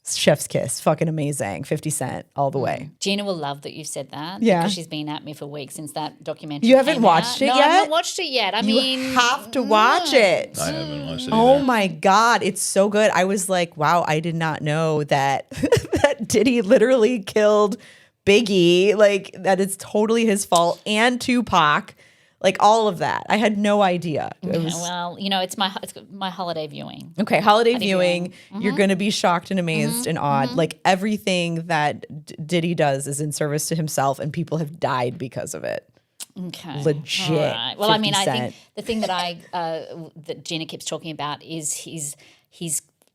Speaker 1: chef's kiss, fucking amazing. 50 Cent all the way.
Speaker 2: Gina will love that you said that.
Speaker 1: Yeah.
Speaker 2: Because she's been at me for weeks since that documentary.
Speaker 1: You haven't
Speaker 2: came
Speaker 1: watched
Speaker 2: out.
Speaker 1: it
Speaker 2: No,
Speaker 1: yet?
Speaker 2: I've not watched it yet.
Speaker 1: You have to watch it.
Speaker 3: I haven't watched it.
Speaker 1: Oh
Speaker 3: either.
Speaker 1: my God, it's so good. I was like, wow, I did not know that that Diddy literally killed Biggie, that it's totally his fault, and Tupac, all of that. I had no idea. It was
Speaker 2: Well, it's my holiday viewing.
Speaker 1: okay. Holiday viewing,
Speaker 2: viewing.
Speaker 1: you're going to be shocked and amazed and awed. Everything that Diddy does is in service to himself, and people have died because of it.
Speaker 2: Okay.
Speaker 1: Legit.
Speaker 2: All right. Well, I mean,
Speaker 1: 50
Speaker 2: I think
Speaker 1: Cent.
Speaker 2: the thing that that Gina keeps talking about is he's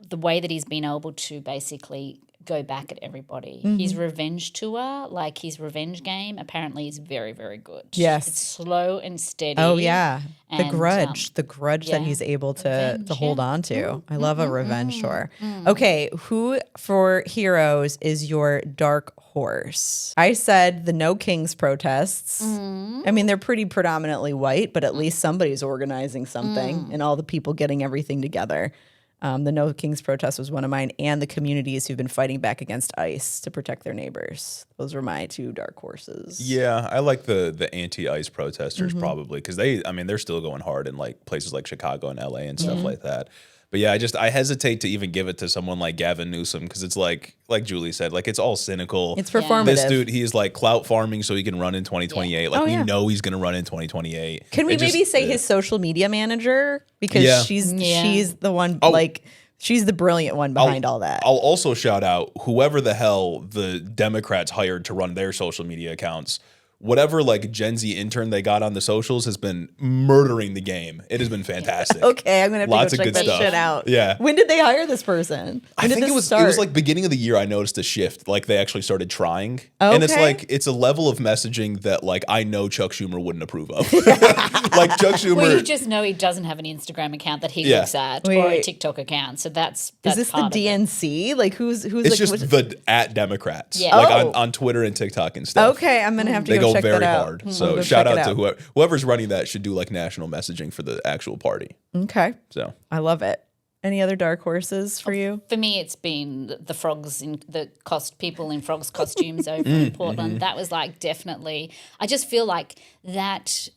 Speaker 2: the way that he's been able to basically go back at everybody. His revenge tour, his revenge game, apparently is very, very good.
Speaker 1: Yes.
Speaker 2: It's slow and steady.
Speaker 1: Oh yeah, the
Speaker 2: And,
Speaker 1: grudge that
Speaker 2: yeah.
Speaker 1: he's able to
Speaker 2: Revenge,
Speaker 1: hold
Speaker 2: yeah.
Speaker 1: on to. I love a revenge tour. Okay, who for heroes is your dark horse? I said the No Kings protests. I mean, they're pretty predominantly white, but at least somebody's organizing something, and all the people getting everything together. The No Kings protest was one of mine, and the communities who've been fighting back against ICE to protect their neighbors. Those were my 2 dark horses.
Speaker 3: Yeah, I like the anti-ICE protesters probably because they're still going hard in like places like Chicago and LA and stuff like that. But yeah, I hesitate to even give it to someone like Gavin Newsom because it's like Julie said, like it's all cynical.
Speaker 1: It's performative.
Speaker 3: This dude, he's like clout farming so he can run in 2028. Like
Speaker 1: Oh,
Speaker 3: we
Speaker 1: yeah.
Speaker 3: know he's gonna run in 2028.
Speaker 1: Can we
Speaker 3: It just-
Speaker 1: maybe say his social media manager? Because
Speaker 3: Yeah.
Speaker 1: she's the one,
Speaker 3: Oh.
Speaker 1: like, she's the brilliant one behind all that.
Speaker 3: I'll also shout out whoever the hell the Democrats hired to run their social media accounts. Whatever like Gen Z intern they got on the socials has been murdering the game. It has been fantastic.
Speaker 1: Okay, I'm gonna have
Speaker 3: Lots
Speaker 1: to
Speaker 3: of
Speaker 1: go check
Speaker 3: good
Speaker 1: that
Speaker 3: stuff.
Speaker 1: shit out.
Speaker 3: Yeah.
Speaker 1: When did they hire this person?
Speaker 3: I
Speaker 1: When did
Speaker 3: think
Speaker 1: this
Speaker 3: it was
Speaker 1: start?
Speaker 3: like beginning of the year I noticed a shift. Like they actually started trying. And it's
Speaker 1: Okay.
Speaker 3: like it's a level of messaging that like I know Chuck Schumer wouldn't approve of. Like Chuck Schumer
Speaker 2: Well, you just know he doesn't have an Instagram account that he
Speaker 3: Yeah.
Speaker 2: looks at or a
Speaker 1: Wait.
Speaker 2: TikTok account. So that's
Speaker 1: Is this the
Speaker 2: part of it.
Speaker 1: DNC? Like who's
Speaker 3: it's
Speaker 1: like
Speaker 3: just
Speaker 1: what's-
Speaker 3: the at Democrats.
Speaker 2: Yeah.
Speaker 3: Like
Speaker 1: Oh.
Speaker 3: on Twitter and TikTok and stuff.
Speaker 1: Okay, I'm gonna have to
Speaker 3: They go
Speaker 1: check
Speaker 3: very
Speaker 1: that out.
Speaker 3: hard.
Speaker 1: I'll
Speaker 3: So
Speaker 1: go
Speaker 3: shout
Speaker 1: check it
Speaker 3: out to whoever's running that should do like national messaging for the actual party.
Speaker 1: Okay,
Speaker 3: So
Speaker 1: I love it. Any other dark horses for you?
Speaker 2: For me, it's been the frogs in the people in frogs costumes over in Portland. That was like definitely. I just feel like that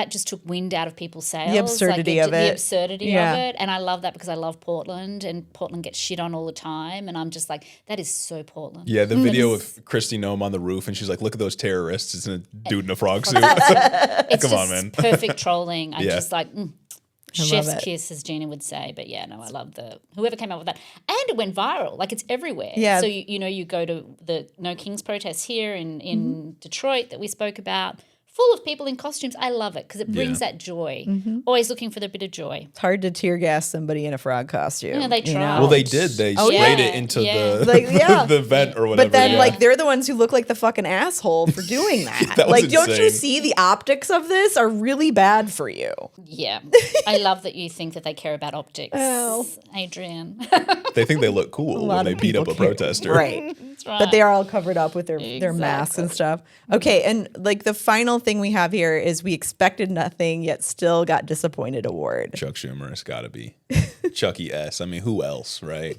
Speaker 2: just took wind out of people's sails.
Speaker 1: absurdity
Speaker 2: like
Speaker 1: of
Speaker 2: the
Speaker 1: it.
Speaker 2: absurdity
Speaker 1: Yeah.
Speaker 2: of it, and I love that because I love Portland, and Portland gets shit on all the time, and I'm just like, that is so Portland.
Speaker 3: yeah, the video of Kristi Noem on the roof and she's like, "Look at those terrorists!" It's a dude in a frog suit.
Speaker 2: It's
Speaker 3: Come on,
Speaker 2: just
Speaker 3: man.
Speaker 2: perfect trolling. I'm
Speaker 3: Yeah.
Speaker 2: just like.
Speaker 1: love
Speaker 2: Chef's
Speaker 1: it.
Speaker 2: kiss, as Gina would say, but yeah, no, I love whoever came up with that, and it went viral. Like it's everywhere.
Speaker 1: Yeah.
Speaker 2: So you go to the No Kings protests here in
Speaker 1: Mm-hmm.
Speaker 2: Detroit that we spoke about, full of people in costumes. I love it because it brings that joy.
Speaker 1: Mm-hmm.
Speaker 2: Always looking for the bit of joy.
Speaker 1: It's hard to tear gas somebody in a frog costume.
Speaker 2: Yeah, they
Speaker 1: you
Speaker 2: tried.
Speaker 1: know?
Speaker 3: Well, they did. They
Speaker 2: Oh,
Speaker 3: sprayed
Speaker 2: yeah,
Speaker 3: it into
Speaker 2: yeah.
Speaker 3: the
Speaker 1: Like, yeah.
Speaker 3: the vent or whatever.
Speaker 1: But then,
Speaker 3: yeah.
Speaker 1: like, they're the ones who look like the fucking asshole for doing that.
Speaker 3: That was
Speaker 1: like, don't you
Speaker 3: insane.
Speaker 1: see the optics of this are really bad for you?
Speaker 2: Yeah, I love that you think that they care about optics,
Speaker 1: Oh.
Speaker 2: Adrian.
Speaker 3: they think they look cool when they beat up a protester.
Speaker 1: Right.
Speaker 2: That's right.
Speaker 1: But they are all covered up with their masks and stuff. Okay, and like the final thing we have here is we expected nothing yet still got disappointed award.
Speaker 3: Chuck Schumer has got to be Chucky S. I mean, who else, right?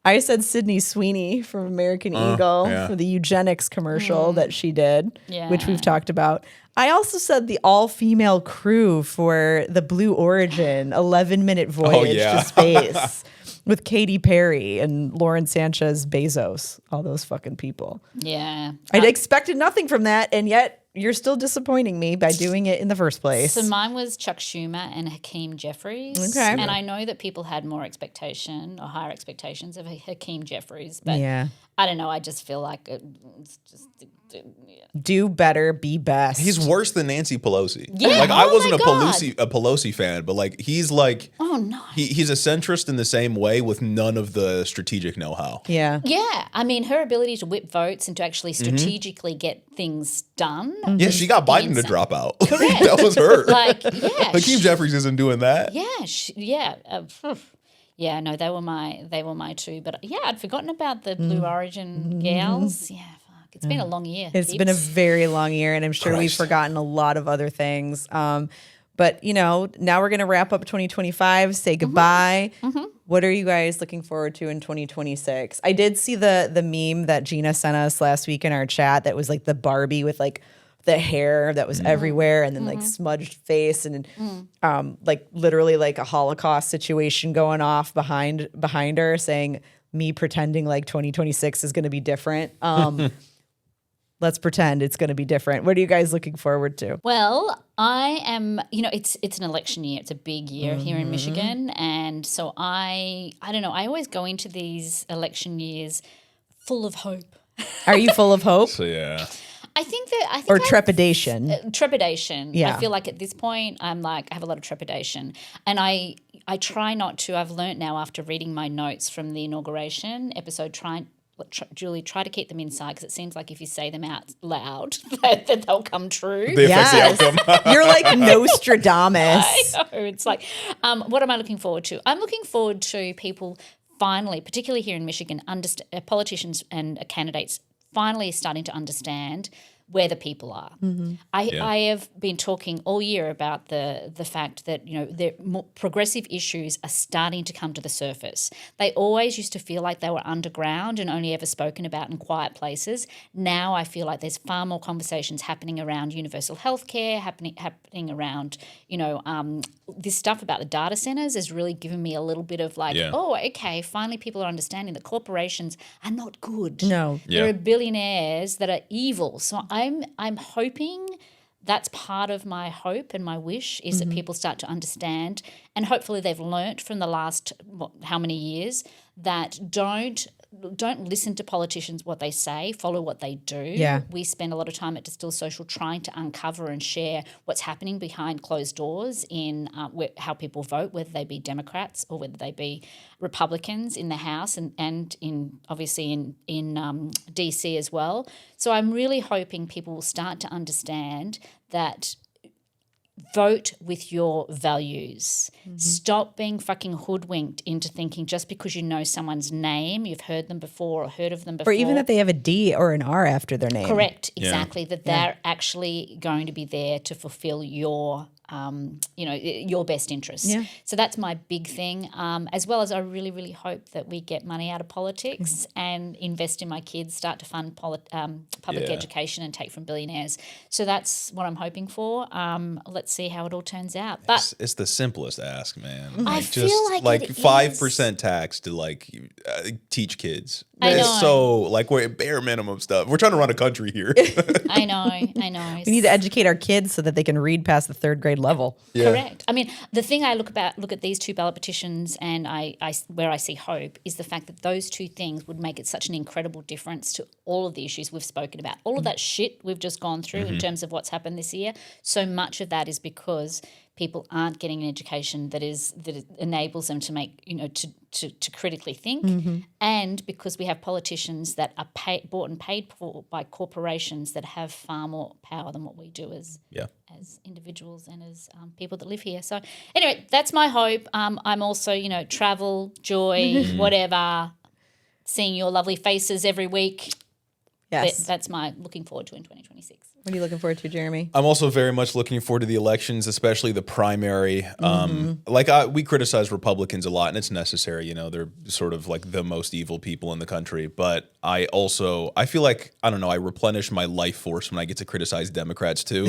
Speaker 1: I said Sydney Sweeney from American Eagle
Speaker 3: yeah.
Speaker 1: for the eugenics commercial that she did, which
Speaker 2: Yeah.
Speaker 1: we've talked about. I also said the all-female crew for the Blue Origin 11-minute voyage
Speaker 3: yeah.
Speaker 1: to space with Katy Perry and Lauren Sanchez Bezos, all those fucking people.
Speaker 2: yeah.
Speaker 1: I'd expected nothing from that, and yet you're still disappointing me by doing it in the first place.
Speaker 2: So mine was Chuck Schumer and Hakeem Jeffries.
Speaker 1: Okay.
Speaker 2: And I know that people had more expectation or higher expectations of Hakeem Jeffries, but
Speaker 1: Yeah.
Speaker 2: I don't know. I just feel like it's just.
Speaker 1: Do better, be best.
Speaker 3: He's worse than Nancy Pelosi.
Speaker 2: Yeah,
Speaker 3: Like I
Speaker 2: oh
Speaker 3: wasn't
Speaker 2: my
Speaker 3: a
Speaker 2: God.
Speaker 3: Pelosi fan, but like he's like
Speaker 2: Oh no.
Speaker 3: he's a centrist in the same way with none of the strategic know-how.
Speaker 1: Yeah.
Speaker 2: Yeah, I mean, her ability to whip votes and to actually strategically get things done.
Speaker 3: Yeah, she got Biden to
Speaker 2: insane.
Speaker 3: drop out. That was her.
Speaker 2: Like, yeah,
Speaker 3: Hakeem Jeffries isn't doing that.
Speaker 2: yeah. No, they were my two. But yeah, I'd forgotten about the Blue Origin gals. Yeah, fuck. It's been a long year.
Speaker 1: It's been a very long year, and I'm sure we've
Speaker 3: Christ.
Speaker 1: forgotten a lot of other things. But now we're gonna wrap up 2025. Say goodbye. What are you guys looking forward to in 2026? I did see the meme that Gina sent us last week in our chat. That was like the Barbie with like the hair that was everywhere, and then like smudged face, and like literally like a Holocaust situation going off behind her, saying me pretending like 2026 is gonna be different. Let's pretend it's going to be different. What are you guys looking forward to?
Speaker 2: Well, I am, it's an election year. It's a big year here in Michigan. And so I don't know, I always go into these election years full of hope.
Speaker 1: Are you full of hope
Speaker 3: So yeah.
Speaker 2: I think
Speaker 1: or trepidation?
Speaker 2: trepidation.
Speaker 1: Yeah.
Speaker 2: I feel like at this point I have a lot of trepidation. And I try not to. I've learned now after reading my notes from the inauguration episode, Julie, try to keep them inside because it seems like if you say them out loud, that they'll come true.
Speaker 3: They affect the outcome.
Speaker 1: You're like Nostradamus.
Speaker 2: I know. It's like, what am I looking forward to? I'm looking forward to people finally, particularly here in Michigan, politicians and candidates finally starting to understand where the people are. I have been talking all year about the fact that, the more progressive issues are starting to come to the surface. They always used to feel like they were underground and only ever spoken about in quiet places. Now I feel like there's far more conversations happening around universal healthcare, happening around, this stuff about the data centers has really given me a little bit of like, oh, okay, finally people are understanding that corporations are not good.
Speaker 1: No.
Speaker 2: There are billionaires that are evil. So I'm hoping that's part of my hope and my wish is that people start to understand, and hopefully they've learnt from the last how many years that don't listen to politicians what they say, follow what they do.
Speaker 1: Yeah.
Speaker 2: We spend a lot of time at Distill Social trying to uncover and share what's happening behind closed doors in how people vote, whether they be Democrats or whether they be Republicans in the House and in obviously in DC as well. So I'm really hoping people will start to understand that vote with your values. Stop being fucking hoodwinked into thinking just because you know someone's name, you've heard them before or heard of them before.
Speaker 1: Or even if they have a D or an R after their name.
Speaker 2: Correct, exactly. That they're actually going to be there to fulfill your your best interests.
Speaker 1: Yeah.
Speaker 2: So that's my big thing. As well as I really, really hope that we get money out of politics and invest in my kids, start to fund public education and take from billionaires. So that's what I'm hoping for. Let's see how it all turns out. But
Speaker 3: It's the simplest ask, man.
Speaker 2: I
Speaker 3: Like,
Speaker 2: feel like it
Speaker 3: 5% tax to teach kids.
Speaker 2: I
Speaker 3: It's
Speaker 2: know.
Speaker 3: so we're at bare minimum stuff. We're trying to run a country here.
Speaker 2: I know.
Speaker 1: We need to educate our kids so that they can read past the third grade level.
Speaker 2: Correct. I mean, the thing I look at these two ballot petitions and where I see hope is the fact that those two things would make it such an incredible difference to all of the issues we've spoken about. All of that shit we've just gone through in terms of what's happened this year, so much of that is because people aren't getting an education that enables them to make, to critically think, and because we have politicians that are bought and paid for by corporations that have far more power than what we do as individuals and as people that live here. So anyway, that's my hope. I'm also, travel, joy, whatever, seeing your lovely faces every week.
Speaker 1: Yes.
Speaker 2: That's my looking forward to in 2026.
Speaker 1: What are you looking forward to, Jeremy?
Speaker 3: I'm also very much looking forward to the elections, especially the primary. We criticize Republicans a lot, and it's necessary. They're sort of like the most evil people in the country. But I feel like, I don't know, I replenish my life force when I get to criticize Democrats too.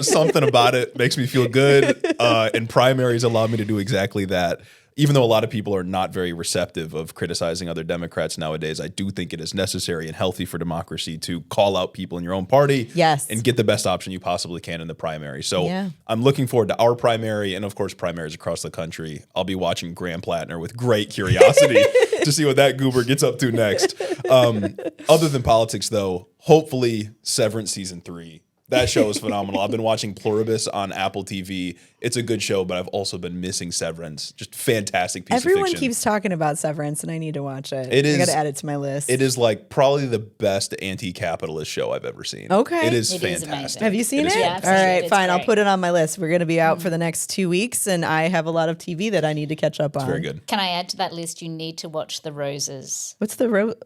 Speaker 3: Something about it makes me feel good. And primaries allow me to do exactly that. Even though a lot of people are not very receptive of criticizing other Democrats nowadays, I do think it is necessary and healthy for democracy to call out people in your own party and get the best option you possibly can in the primary. So I'm looking forward to our primary and, of course, primaries across the country. I'll be watching Graham Plattner with great curiosity to see what that goober gets up to next. Other than politics, though, hopefully Severance Season 3. That show is phenomenal. I've been watching Pluribus on Apple TV. It's a good show, but I've also been missing Severance. Just fantastic piece of fiction.
Speaker 1: Everyone keeps talking about Severance, and I need to watch it.
Speaker 3: It is.
Speaker 1: I got to add it to my list.
Speaker 3: It is probably the best anti-capitalist show I've ever seen.
Speaker 1: Okay.
Speaker 3: It is
Speaker 2: It is
Speaker 3: fantastic.
Speaker 2: amazing.
Speaker 1: Have you seen it?
Speaker 2: Yeah, I've
Speaker 1: All
Speaker 2: seen it.
Speaker 1: right,
Speaker 2: It's
Speaker 1: fine. I'll
Speaker 2: great.
Speaker 1: put it on my list. We're going to be out for the next 2 weeks, and I have a lot of TV that I need to catch up on.
Speaker 3: Very good.
Speaker 2: Can I add to that list? You need to watch The Roses.
Speaker 1: What's the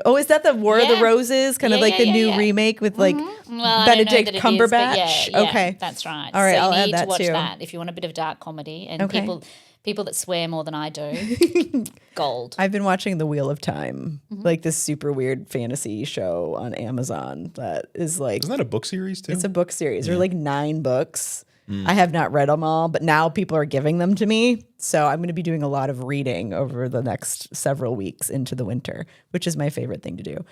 Speaker 1: Oh, is that the War of the
Speaker 2: Yeah.
Speaker 1: Roses? Kind of
Speaker 2: Yeah,
Speaker 1: like the
Speaker 2: yeah,
Speaker 1: new
Speaker 2: yeah.
Speaker 1: remake with like
Speaker 2: Well, I don't know
Speaker 1: Benedict
Speaker 2: that it is,
Speaker 1: Cumberbatch?
Speaker 2: but yeah,
Speaker 1: Okay.
Speaker 2: that's right.
Speaker 1: All right,
Speaker 2: so
Speaker 1: I'll
Speaker 2: you
Speaker 1: add
Speaker 2: need
Speaker 1: that
Speaker 2: to watch
Speaker 1: too.
Speaker 2: that if you want a bit of dark comedy and
Speaker 1: Okay.
Speaker 2: people that swear more than I do. Gold.
Speaker 1: I've been watching The Wheel of Time, like this super weird fantasy show on Amazon that is like,
Speaker 3: Isn't that a book series too?
Speaker 1: it's a book series. There are like 9 books. I have not read them all, but now people are giving them to me. So I'm going to be doing a lot of reading over the next several weeks into the winter, which is my favorite thing to do.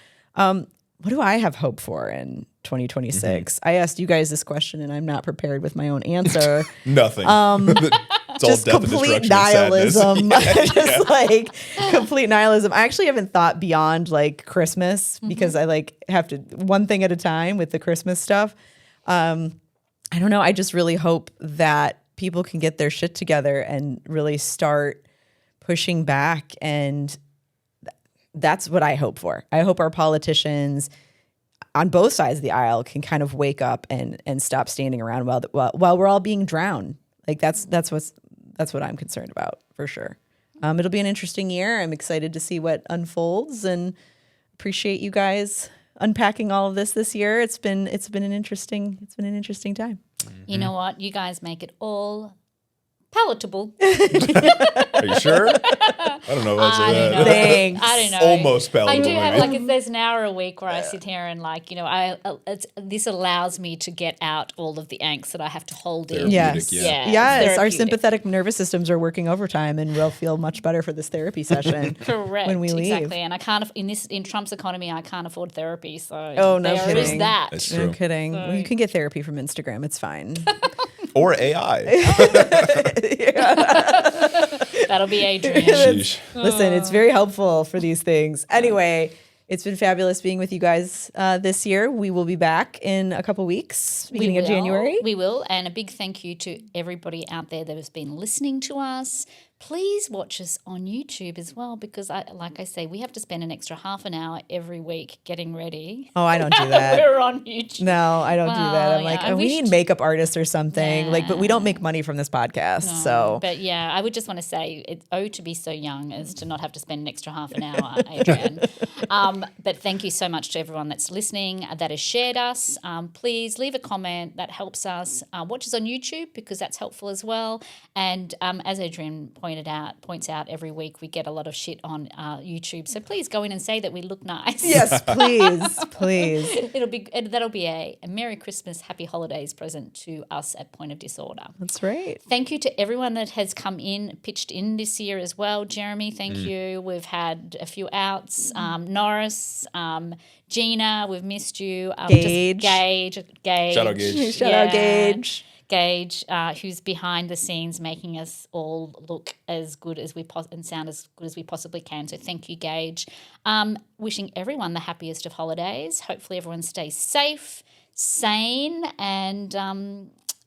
Speaker 1: What do I have hope for in 2026? I asked you guys this question and I'm not prepared with my own answer.
Speaker 3: Nothing. It's all
Speaker 1: Just
Speaker 3: death and
Speaker 1: complete
Speaker 3: destruction and sadness.
Speaker 1: nihilism. Just like complete nihilism. I actually haven't thought beyond like Christmas because I like have to one thing at a time with the Christmas stuff. I don't know. I just really hope that people can get their shit together and really start pushing back. And that's what I hope for. I hope our politicians on both sides of the aisle can kind of wake up and stop standing around while we're all being drowned. Like that's what I'm concerned about for sure. It'll be an interesting year. I'm excited to see what unfolds and appreciate you guys unpacking all of this year. It's been an interesting time.
Speaker 2: You know what? You guys make it all palatable.
Speaker 3: Are you sure? I don't know if that's
Speaker 2: I don't know.
Speaker 1: Thanks.
Speaker 2: I don't know.
Speaker 3: Almost palatable.
Speaker 2: I do have
Speaker 3: maybe.
Speaker 2: like there's an hour a week where I sit here and like, you know, this allows me to get out all of the angst that I have to hold in.
Speaker 3: Therapeutic,
Speaker 1: Yes.
Speaker 3: yeah.
Speaker 1: Yes. Our
Speaker 2: therapeutic.
Speaker 1: sympathetic nervous systems are working overtime, and we'll feel much better for this therapy session.
Speaker 2: Correct.
Speaker 1: when we leave.
Speaker 2: Exactly. And I can't in Trump's economy, I can't afford therapy. So
Speaker 1: Oh, no
Speaker 2: there is
Speaker 1: kidding.
Speaker 2: that.
Speaker 3: That's
Speaker 1: No
Speaker 3: true.
Speaker 1: kidding. Well, you can get therapy from Instagram. It's fine.
Speaker 3: Or AI.
Speaker 2: That'll be Adrian.
Speaker 3: Sheesh.
Speaker 1: Listen, it's very helpful for these things. Anyway, it's been fabulous being with you guys this year. We will be back in a couple weeks, beginning of January.
Speaker 2: We will. And a big thank you to everybody out there that has been listening to us. Please watch us on YouTube as well, because like I say, we have to spend an extra half an hour every week getting ready.
Speaker 1: Oh, I don't do that.
Speaker 2: We're on YouTube.
Speaker 1: No, I don't do that.
Speaker 2: Well,
Speaker 1: I'm like,
Speaker 2: yeah, I
Speaker 1: we
Speaker 2: wished-
Speaker 1: need makeup artists or something. Like, but we don't make money from this podcast. So
Speaker 2: But yeah, I would just want to say it's to be so young as to not have to spend an extra half an hour, Adrian. But thank you so much to everyone that's listening, that has shared us. Please leave a comment. That helps us. Watch us on YouTube because that's helpful as well. And as Adrian points out every week, we get a lot of shit on YouTube. So please go in and say that we look nice.
Speaker 1: yes, please.
Speaker 2: That'll be a Merry Christmas, Happy Holidays present to us at Point of Disorder.
Speaker 1: That's right.
Speaker 2: Thank you to everyone that has pitched in this year as well. Jeremy, thank you. We've had a few outs. Norris, Gina, we've missed you.
Speaker 1: Gage.
Speaker 2: Gage.
Speaker 3: Shout out Gage.
Speaker 1: Shout out Gage.
Speaker 2: Gage, who's behind the scenes making us all look as good as and sound as good as we possibly can. So thank you, Gage. Wishing everyone the happiest of holidays. Hopefully everyone stays safe, sane, and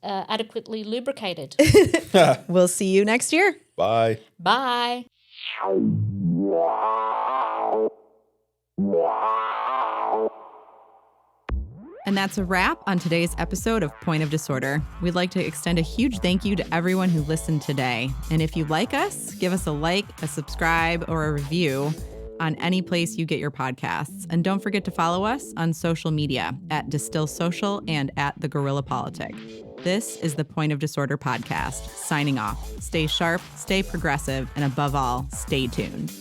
Speaker 2: adequately lubricated.
Speaker 1: We'll see you next year.
Speaker 3: Bye.
Speaker 2: Bye.
Speaker 1: And that's a wrap on today's episode of Point of Disorder. We'd like to extend a huge thank you to everyone who listened today. And if you like us, give us a like, a subscribe, or a review on any place you get your podcasts. And don't forget to follow us on social media at Distill Social and at The Guerrilla Politic. This is the Point of Disorder podcast, signing off. Stay sharp, stay progressive, and above all, stay tuned.